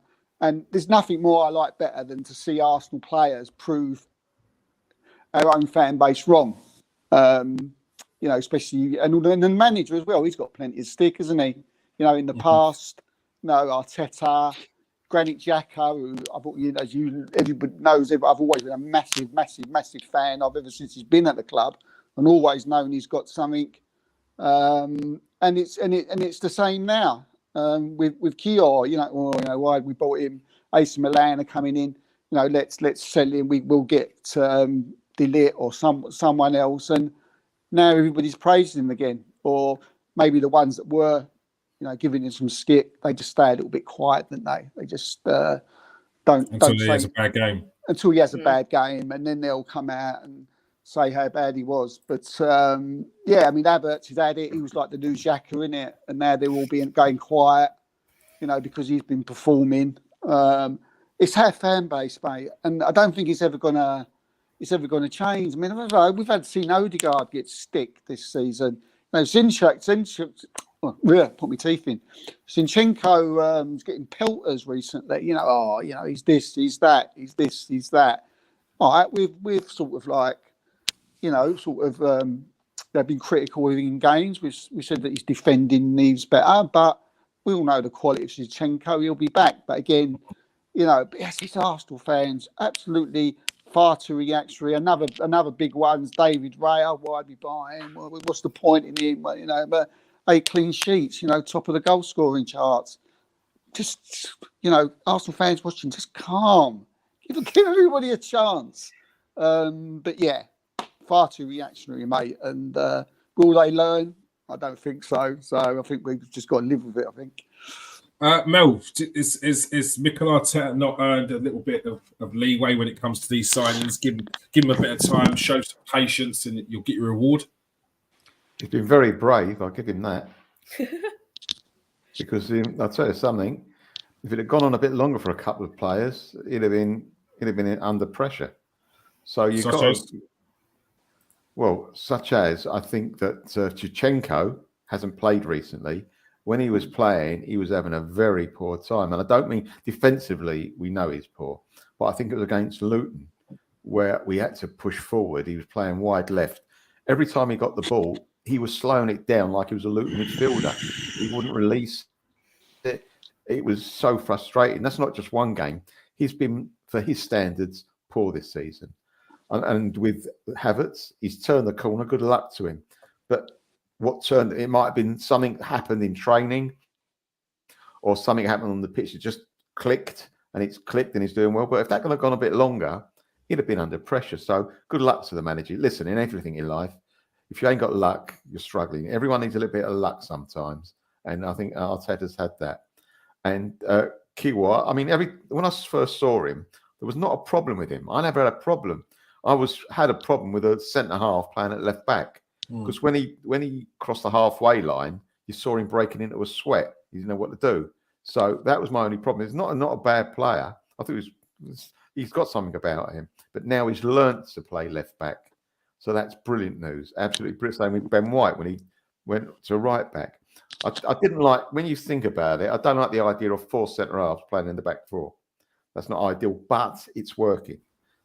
there's nothing more I like better than to see Arsenal players prove our own fan base wrong. Especially, and the manager as well. He's got plenty of stick, hasn't he? In the past, Arteta, Granit Xhaka, who as everybody knows, I've always been a massive, massive, massive fan of ever since he's been at the club, and always known he's got something. And it's the same now with Kior. Why we bought him? AC Milan are coming in. Let's sell him. We will get Delit or someone else, and now everybody's praising him again. Or maybe the ones that were, giving him some skip, they just stay a little bit quiet, don't they? They just don't until he say, has a bad game. Until he has a bad game, and then they'll come out and say how bad he was. But Havertz has had it. He was like the new Xhaka, in it, and now they're all going quiet, because he's been performing. It's our fan base, mate, and I don't think it's ever gonna change. I mean, we've had seen Odegaard get stick this season. Zinchenko, put my teeth in. Zinchenko's getting pelters recently. He's this, he's that, he's this, he's that. All right, we've sort of like, they've been critical of him in games. We said that his defending needs better, but we all know the quality of Zinchenko. He'll be back. But again, it's Arsenal fans, absolutely far too reactionary. Another big one's David Raya. Why'd we buy him? Well, what's the point in him? But 8 clean sheets, top of the goal scoring charts. Just, Arsenal fans watching, just calm. Give everybody a chance. But yeah, far too reactionary, mate. And will they learn? I don't think so. So I think we've just got to live with it, I think. Mel, is Mikel Arteta not earned a little bit of leeway when it comes to these signings? Give him a bit of time, show some patience, and you'll get your reward. He's been very brave. I'll give him that. Because I'll tell you something. If it had gone on a bit longer for a couple of players, he'd have been under pressure. So you've got such as I think that Zinchenko hasn't played recently. When he was playing, he was having a very poor time. And I don't mean defensively, we know he's poor. But I think it was against Luton where we had to push forward. He was playing wide left. Every time he got the ball, he was slowing it down like he was a Luton midfielder. He wouldn't release it. It was so frustrating. That's not just one game. He's been, for his standards, poor this season. And with Havertz, he's turned the corner. Good luck to him. But it might have been something happened in training or something happened on the pitch. It just clicked and it's clicked and he's doing well. But if that could have gone a bit longer, he'd have been under pressure. So good luck to the manager. Listen, in everything in life, if you ain't got luck, you're struggling. Everyone needs a little bit of luck sometimes. And I think Arteta's had that. And Kiwa, when I first saw him, there was not a problem with him. I never had a problem. Had a problem with a centre half playing at left back. Because when he crossed the halfway line, you saw him breaking into a sweat. He didn't know what to do. So that was my only problem. He's not a bad player. I think he's got something about him. But now he's learnt to play left back. So that's brilliant news. Absolutely brilliant. Same with Ben White when he went to right back. I didn't like, when you think about it, I don't like the idea of 4 centre halves playing in the back 4. That's not ideal, but it's working.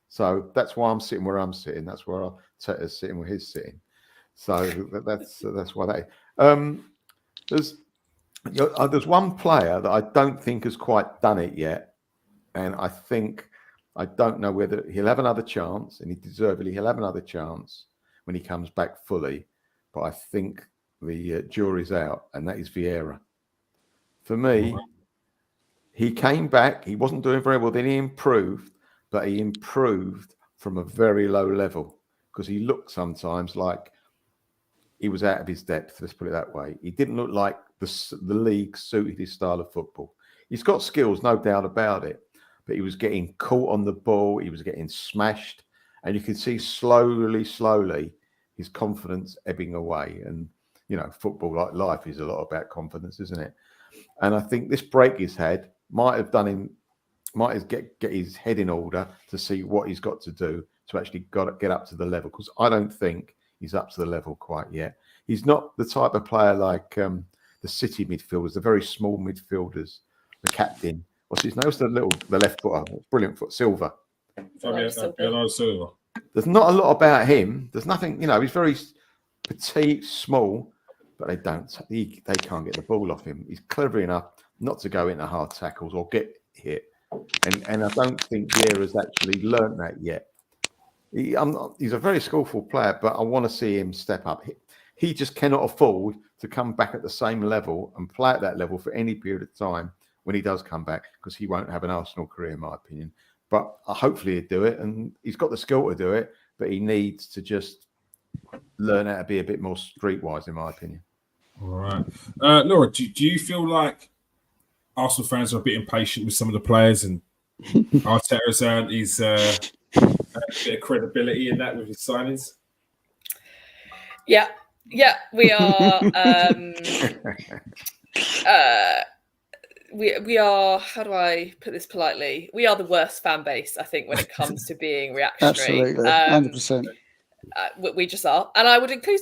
So that's why I'm sitting where I'm sitting. That's where Arteta's sitting where he's sitting. So that's why there's one player that I don't think has quite done it yet, and I don't know whether he'll have another chance, and he'll have another chance when he comes back fully. But I think the jury's out, and that is Vieira. For me, He came back. He wasn't doing very well. Then he improved, but he improved from a very low level because he looked sometimes like he was out of his depth. Let's put it that way. He didn't look like the league suited his style of football. He's got skills, no doubt about it, but he was getting caught on the ball. He was getting smashed, and you can see slowly his confidence ebbing away. And you know, football, like life, is a lot about confidence, isn't it? And I think this break he's had might have get his head in order to see what he's got to do to actually get up to the level. Because I don't think he's up to the level quite yet. He's not the type of player like the City midfielders, the very small midfielders. The captain, what's his name? What's the left footer? Brilliant foot, Silva. Bernardo Silva. There's not a lot about him. There's nothing, you know. He's very petite, small, but they can't get the ball off him. He's clever enough not to go into hard tackles or get hit, and I don't think Vieira's actually learnt that yet. He's a very skillful player, but I want to see him step up. He just cannot afford to come back at the same level and play at that level for any period of time when he does come back, because he won't have an Arsenal career, in my opinion. But hopefully he'll do it, and he's got the skill to do it, but he needs to just learn how to be a bit more streetwise, in my opinion. All right. Laura, do you feel like Arsenal fans are a bit impatient with some of the players, and Arteta's earned his a bit of credibility in that with his signings? Yeah, we are. We are. How do I put this politely? We are the worst fan base, I think, when it comes to being reactionary. Absolutely, 100%. We just are, and I would include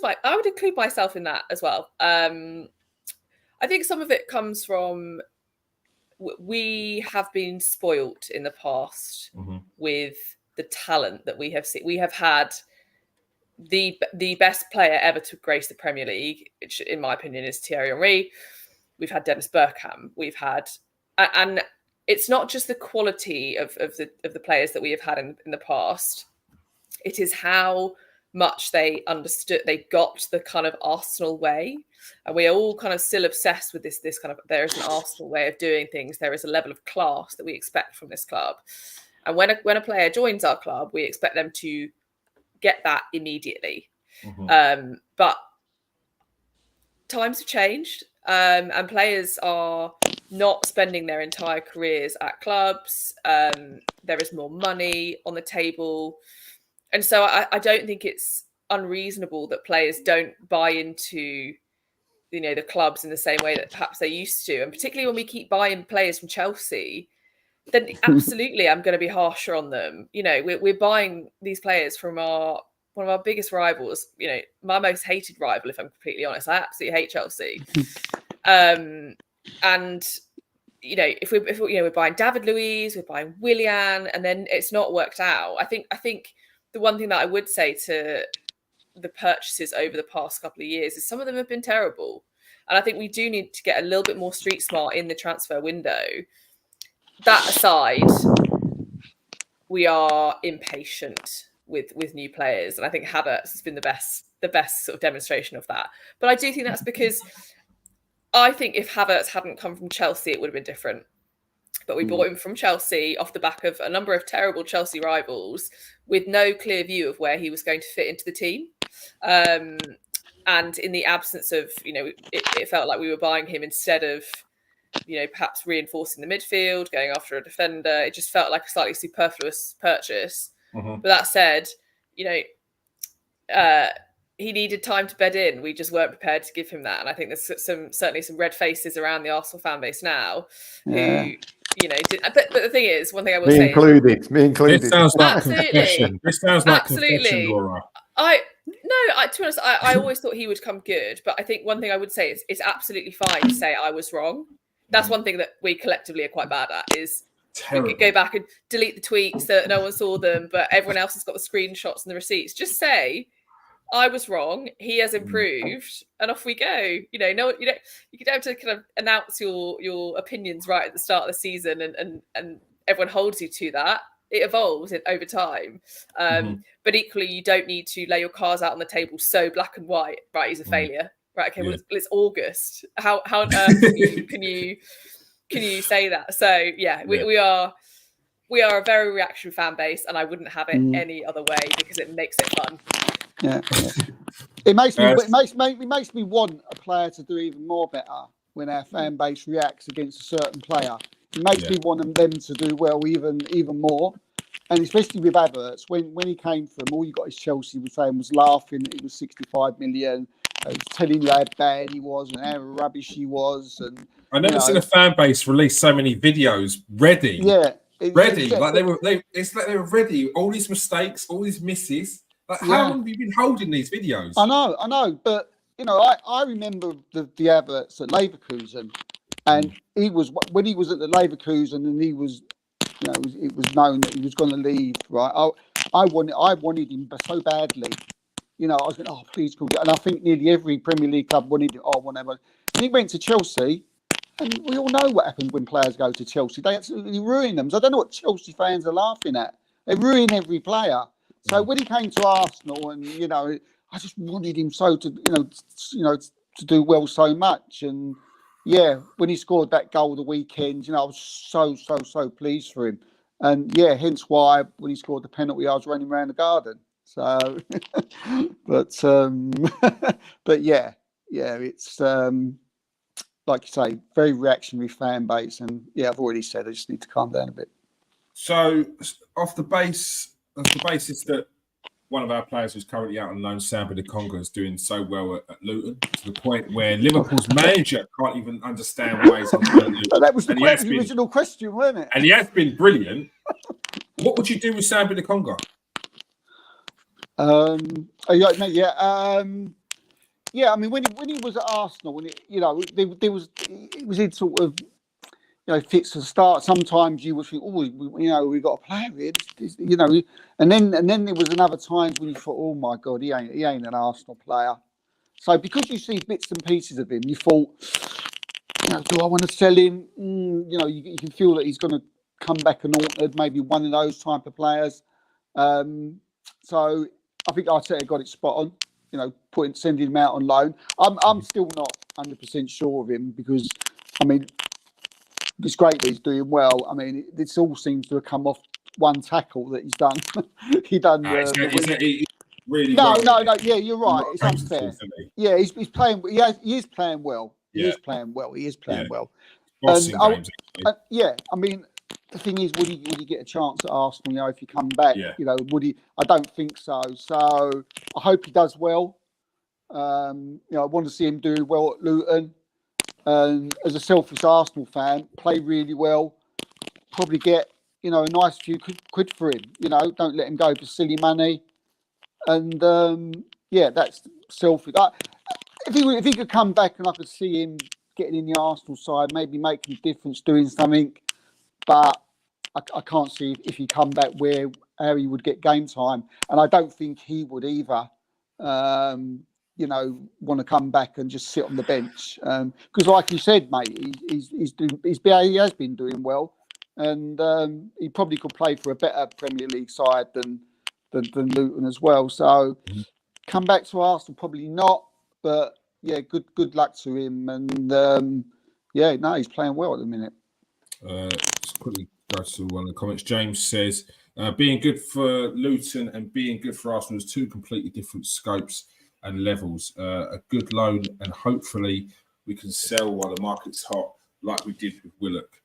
myself in that as well. I think some of it comes from we have been spoilt in the past with the talent that we have seen. We have had the best player ever to grace the Premier League, which in my opinion is Thierry Henry. We've had Dennis Bergkamp. We've had, and it's not just the quality of the players that we have had in the past. It is how much they got the kind of Arsenal way. And we are all kind of still obsessed with this kind of, there is an Arsenal way of doing things. There is a level of class that we expect from this club. And when a player joins our club, we expect them to get that immediately. But times have changed, and players are not spending their entire careers at clubs. There is more money on the table. And so I don't think it's unreasonable that players don't buy into, you know, the clubs in the same way that perhaps they used to. And particularly when we keep buying players from Chelsea, then absolutely I'm going to be harsher on them. You know, we're buying these players from one of our biggest rivals, you know, my most hated rival, if I'm completely honest. I absolutely hate Chelsea. And you know, if we're buying David Luiz, we're buying Willian, and then it's not worked out. I think the one thing that I would say to the purchases over the past couple of years is some of them have been terrible. And I think we do need to get a little bit more street smart in the transfer window. That aside, we are impatient with new players. And I think Havertz has been the best sort of demonstration of that. But I do think that's because I think if Havertz hadn't come from Chelsea, it would have been different. But we bought him from Chelsea off the back of a number of terrible Chelsea rivals with no clear view of where he was going to fit into the team. And in the absence of, you know, it felt like we were buying him instead of, you know, perhaps reinforcing the midfield, going after a defender. It just felt like a slightly superfluous purchase. But that said, you know, he needed time to bed in. We just weren't prepared to give him that. And I think there's certainly some red faces around the Arsenal fan base now who, you know, but the thing is, one thing I will say is... Me included. This sounds like absolutely. confession. This sounds like confession, Laura. To be honest, I always thought he would come good. But I think one thing I would say is it's absolutely fine to say I was wrong. That's one thing that we collectively are quite bad at is we could go back and delete the tweets that no one saw them, but everyone else has got the screenshots and the receipts. Just say, I was wrong. He has improved, and off we go. You know, you don't have to kind of announce your opinions right at the start of the season, and everyone holds you to that. It evolves over time, but equally, you don't need to lay your cards out on the table so black and white. Right, he's a failure. Right, okay. Well, it's August. How on earth can can you say that? So yeah, we are a very reaction fan base, and I wouldn't have it any other way because it makes it fun. Yeah. It makes me want a player to do even more better when our fan base reacts against a certain player. It makes me want them to do well even more. And especially with Havertz, when he came from, all you got is Chelsea was saying was laughing that it was 65 million, telling you how bad he was and how rubbish he was. And I never seen a fan base release so many videos ready. It's like they were ready. All these mistakes, all these misses. Like, how long have you been holding these videos? I know, but I remember the Havertz at Leverkusen, and he was when he was at the Leverkusen, and he was, it was known that he was going to leave. Right, I wanted him so badly. I was going, please call it. And I think nearly every Premier League club wanted it. Whatever. And he went to Chelsea, and we all know what happened when players go to Chelsea. They absolutely ruin them. So I don't know what Chelsea fans are laughing at. They ruin every player. So when he came to Arsenal, and I just wanted him so to to do well so much. And when he scored that goal the weekend, I was so pleased for him. And hence why when he scored the penalty, I was running around the garden. So, but it's like you say, very reactionary fan base, and I've already said I just need to calm down a bit. So, off the basis that one of our players who's currently out on loan, Samba the Congo, is doing so well at Luton, to the point where Liverpool's manager can't even understand why he's on Luton. That was the original question, wasn't it? And he has been brilliant. What would you do with Samba the Congo? I mean, when he was at Arsenal, when it was in sort of fits to start. Sometimes you would think, we got a player here, and then there was another time when you thought, oh my God, he ain't an Arsenal player. So because you see bits and pieces of him, you thought, do I want to sell him? You can feel that he's going to come back and altered, maybe one of those type of players. So I think Arteta got it spot on. Sending him out on loan. I'm still not 100% sure of him because, I mean, it's great that he's doing well. I mean, this all seems to have come off one tackle that he's done. He done. Really? No. Yeah, you're right. It's unfair. Yeah, he's playing. He is playing well. He is playing well. Bossing games. I mean, the thing is, would he get a chance at Arsenal? If he come back, would he? I don't think so. So I hope he does well. I want to see him do well at Luton. And as a selfish Arsenal fan, play really well. Probably get a nice few quid for him. Don't let him go for silly money. And that's selfish. If he could come back and I could see him getting in the Arsenal side, maybe making a difference, doing something. But I can't see if he come back how he would get game time, and I don't think he would either. Want to come back and just sit on the bench because, like you said, mate, he has been doing well, and he probably could play for a better Premier League side than Luton as well. So come back to Arsenal, probably not, but good luck to him, and he's playing well at the minute. Just quickly go to one of the comments. James says, being good for Luton and being good for Arsenal is two completely different scopes and levels. A good loan, and hopefully we can sell while the market's hot, like we did with Willock.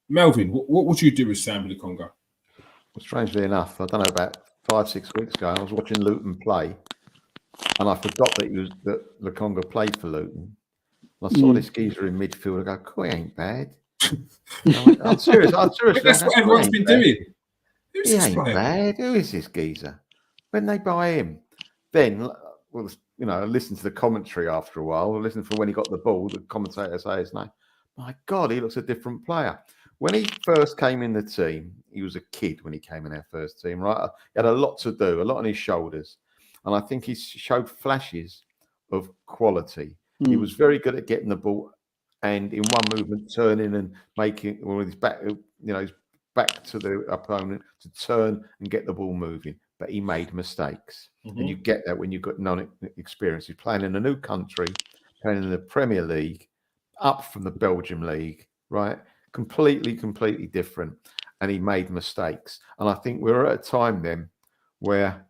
Melvin, what would you do with Samba the Congo? Well, strangely enough, I don't know, about 5-6 weeks ago, I was watching Luton play, and I forgot that the Congo played for Luton. I saw this geezer in midfield. I go, he ain't bad. I'm serious. That's what everyone's been doing. He ain't bad. Who is this geezer? When they buy him, then I listened to the commentary after a while. I listened for when he got the ball. The commentator say his name. My God, he looks a different player. When he first came in the team, he was a kid when he came in our first team. Right, he had a lot to do, a lot on his shoulders, and I think he showed flashes of quality. He was very good at getting the ball and in one movement turning and making with his back, his back to the opponent to turn and get the ball moving. But he made mistakes, and you get that when you've got non-experience. He's playing in a new country, playing in the Premier League, up from the Belgium league, right? Completely different. And he made mistakes. And I think we're at a time then where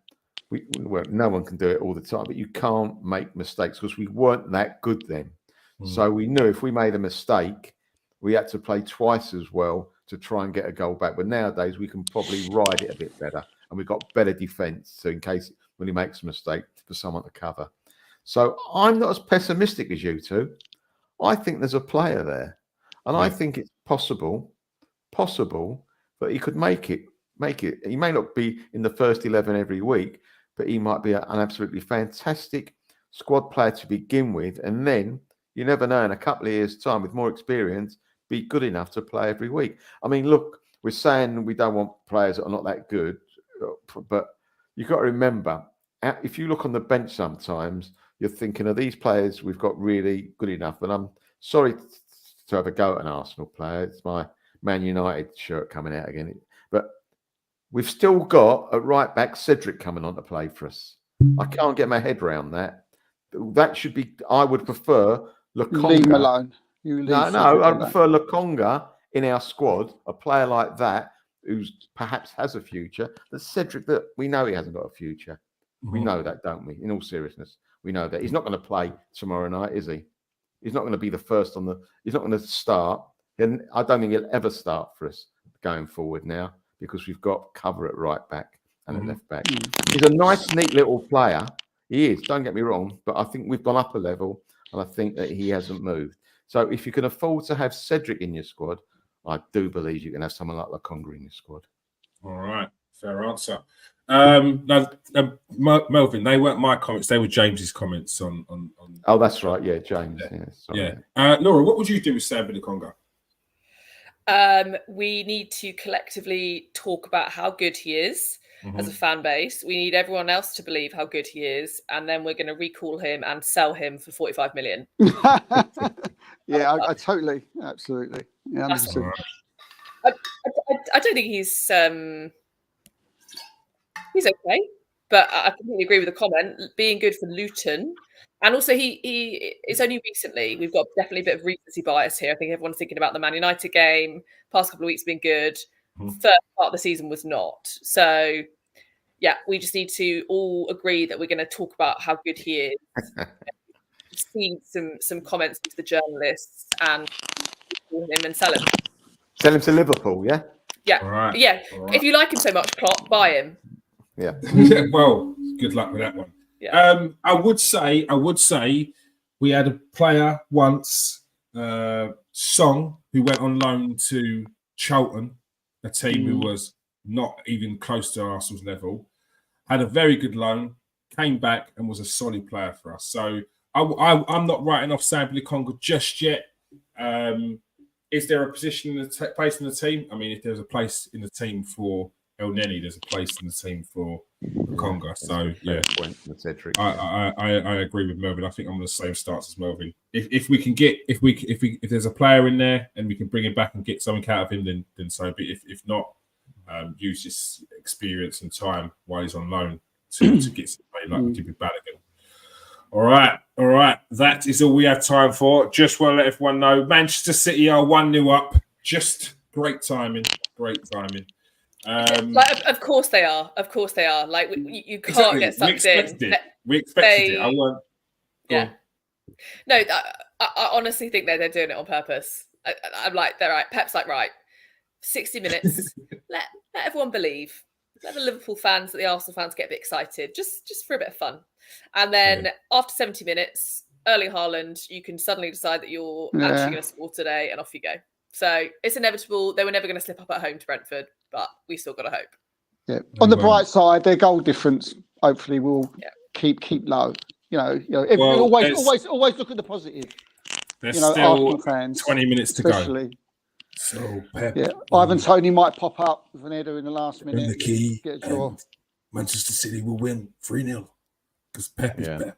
no one can do it all the time, but you can't make mistakes because we weren't that good then. So we knew if we made a mistake, we had to play twice as well to try and get a goal back. But nowadays we can probably ride it a bit better, and we've got better defence. So in case when he makes a mistake, for someone to cover. So I'm not as pessimistic as you two. I think there's a player there, and I think it's possible that he could make it. He may not be in the first 11 every week, but he might be an absolutely fantastic squad player to begin with, and then you never know, in a couple of years' time, with more experience, be good enough to play every week. I mean, look, we're saying we don't want players that are not that good, but you've got to remember, if you look on the bench sometimes, you're thinking, are these players we've got really good enough? And I'm sorry to have a go at an Arsenal player. It's my Man United shirt coming out again. But we've still got at right back Cedric coming on to play for us. I can't get my head around that. That should be, I would prefer Lokonga. Leave him alone. I prefer Lokonga in our squad, a player like that who's perhaps has a future. The Cedric that we know he hasn't got a future. We know that, don't we? In all seriousness, we know that he's not going to play tomorrow night, is he? He's not going to be the first on the. He's not going to start. And I don't think he'll ever start for us going forward now because we've got cover at right back and at left back. He's a nice, neat little player. He is. Don't get me wrong, but I think we've gone up a level, and I think that he hasn't moved. So if you can afford to have Cedric in your squad, I do believe you can have someone like Lokonga in your squad. All right, fair answer. Melvin, they weren't my comments; they were James's comments on. Oh, that's right. Yeah, James. Yeah. Laura, what would you do with Sambi Lokonga? We need to collectively talk about how good he is as a fan base. We need everyone else to believe how good he is, and then we're going to recall him and sell him for 45 million. Yeah, I totally, absolutely. Yeah, 100%. I don't think he's okay, but I completely agree with the comment. Being good for Luton, and also he is only recently. We've got definitely a bit of recency bias here. I think everyone's thinking about the Man United game. Past couple of weeks have been good. First part of the season was not. So yeah, we just need to all agree that we're going to talk about how good he is. See some comments to the journalists and call him and sell him. Sell him to Liverpool, yeah? Yeah. Right. Yeah. Right. If you like him so much, Klopp, buy him. Yeah. Well, good luck with that one. Yeah. I would say we had a player once, Song, who went on loan to Charlton, a team who was not even close to Arsenal's level, had a very good loan, came back and was a solid player for us. So I'm not writing off Sambi Lokonga just yet. Is there a position in the place in the team? I mean, if there's a place in the team for El Neni, there's a place in the team for Lokonga. So yeah, I agree with Melvin. I think I'm on the same stance as Melvin. If we can get if there's a player in there and we can bring him back and get something out of him, then so be. If not, use his experience and time while he's on loan to get somebody like we did with Balogun. All right. That is all we have time for. Just want to let everyone know Manchester City are 1-0 up. Just great timing. Of course they are. Like you can't get sucked in. We expected it. I won't. Yeah. No, I honestly think they're doing it on purpose. I'm like, they're right. Pep's like, right, 60 minutes. let everyone believe. Let the Liverpool fans, the Arsenal fans get a bit excited, just for a bit of fun. And then after 70 minutes, Erling Haaland, you can suddenly decide that you're actually going to score today, and off you go. So it's inevitable. They were never going to slip up at home to Brentford, but we still got to hope. Yeah. On the bright side, their goal difference hopefully will keep low. Always look at the positive. There's still Arsenal fans, 20 minutes to go. So Pep, Ivan Toney might pop up with an header in the last minute. The key. Get a draw. Manchester City will win 3-0 because Pep is Pep.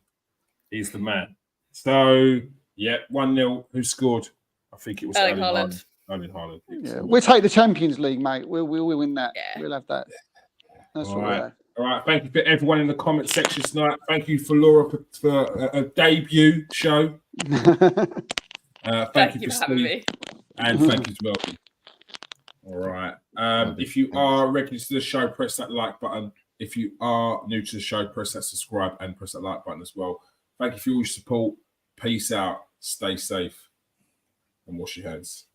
He's the man. So 1-0. Who scored? I think it was Erling Haaland. Erling Haaland. Yeah. We'll take the Champions League, mate. We'll win that. Yeah. We'll have that. That's all right. All right. Thank you for everyone in the comment section tonight. Thank you for Laura for a debut show. Thank you you to for having Steve, me. and thank you to Melvin. All right. If you are regular to the show, press that like button. If you are new to the show, press that subscribe and press that like button as well. Thank you for all your support. Peace out. Stay safe and wash your hands.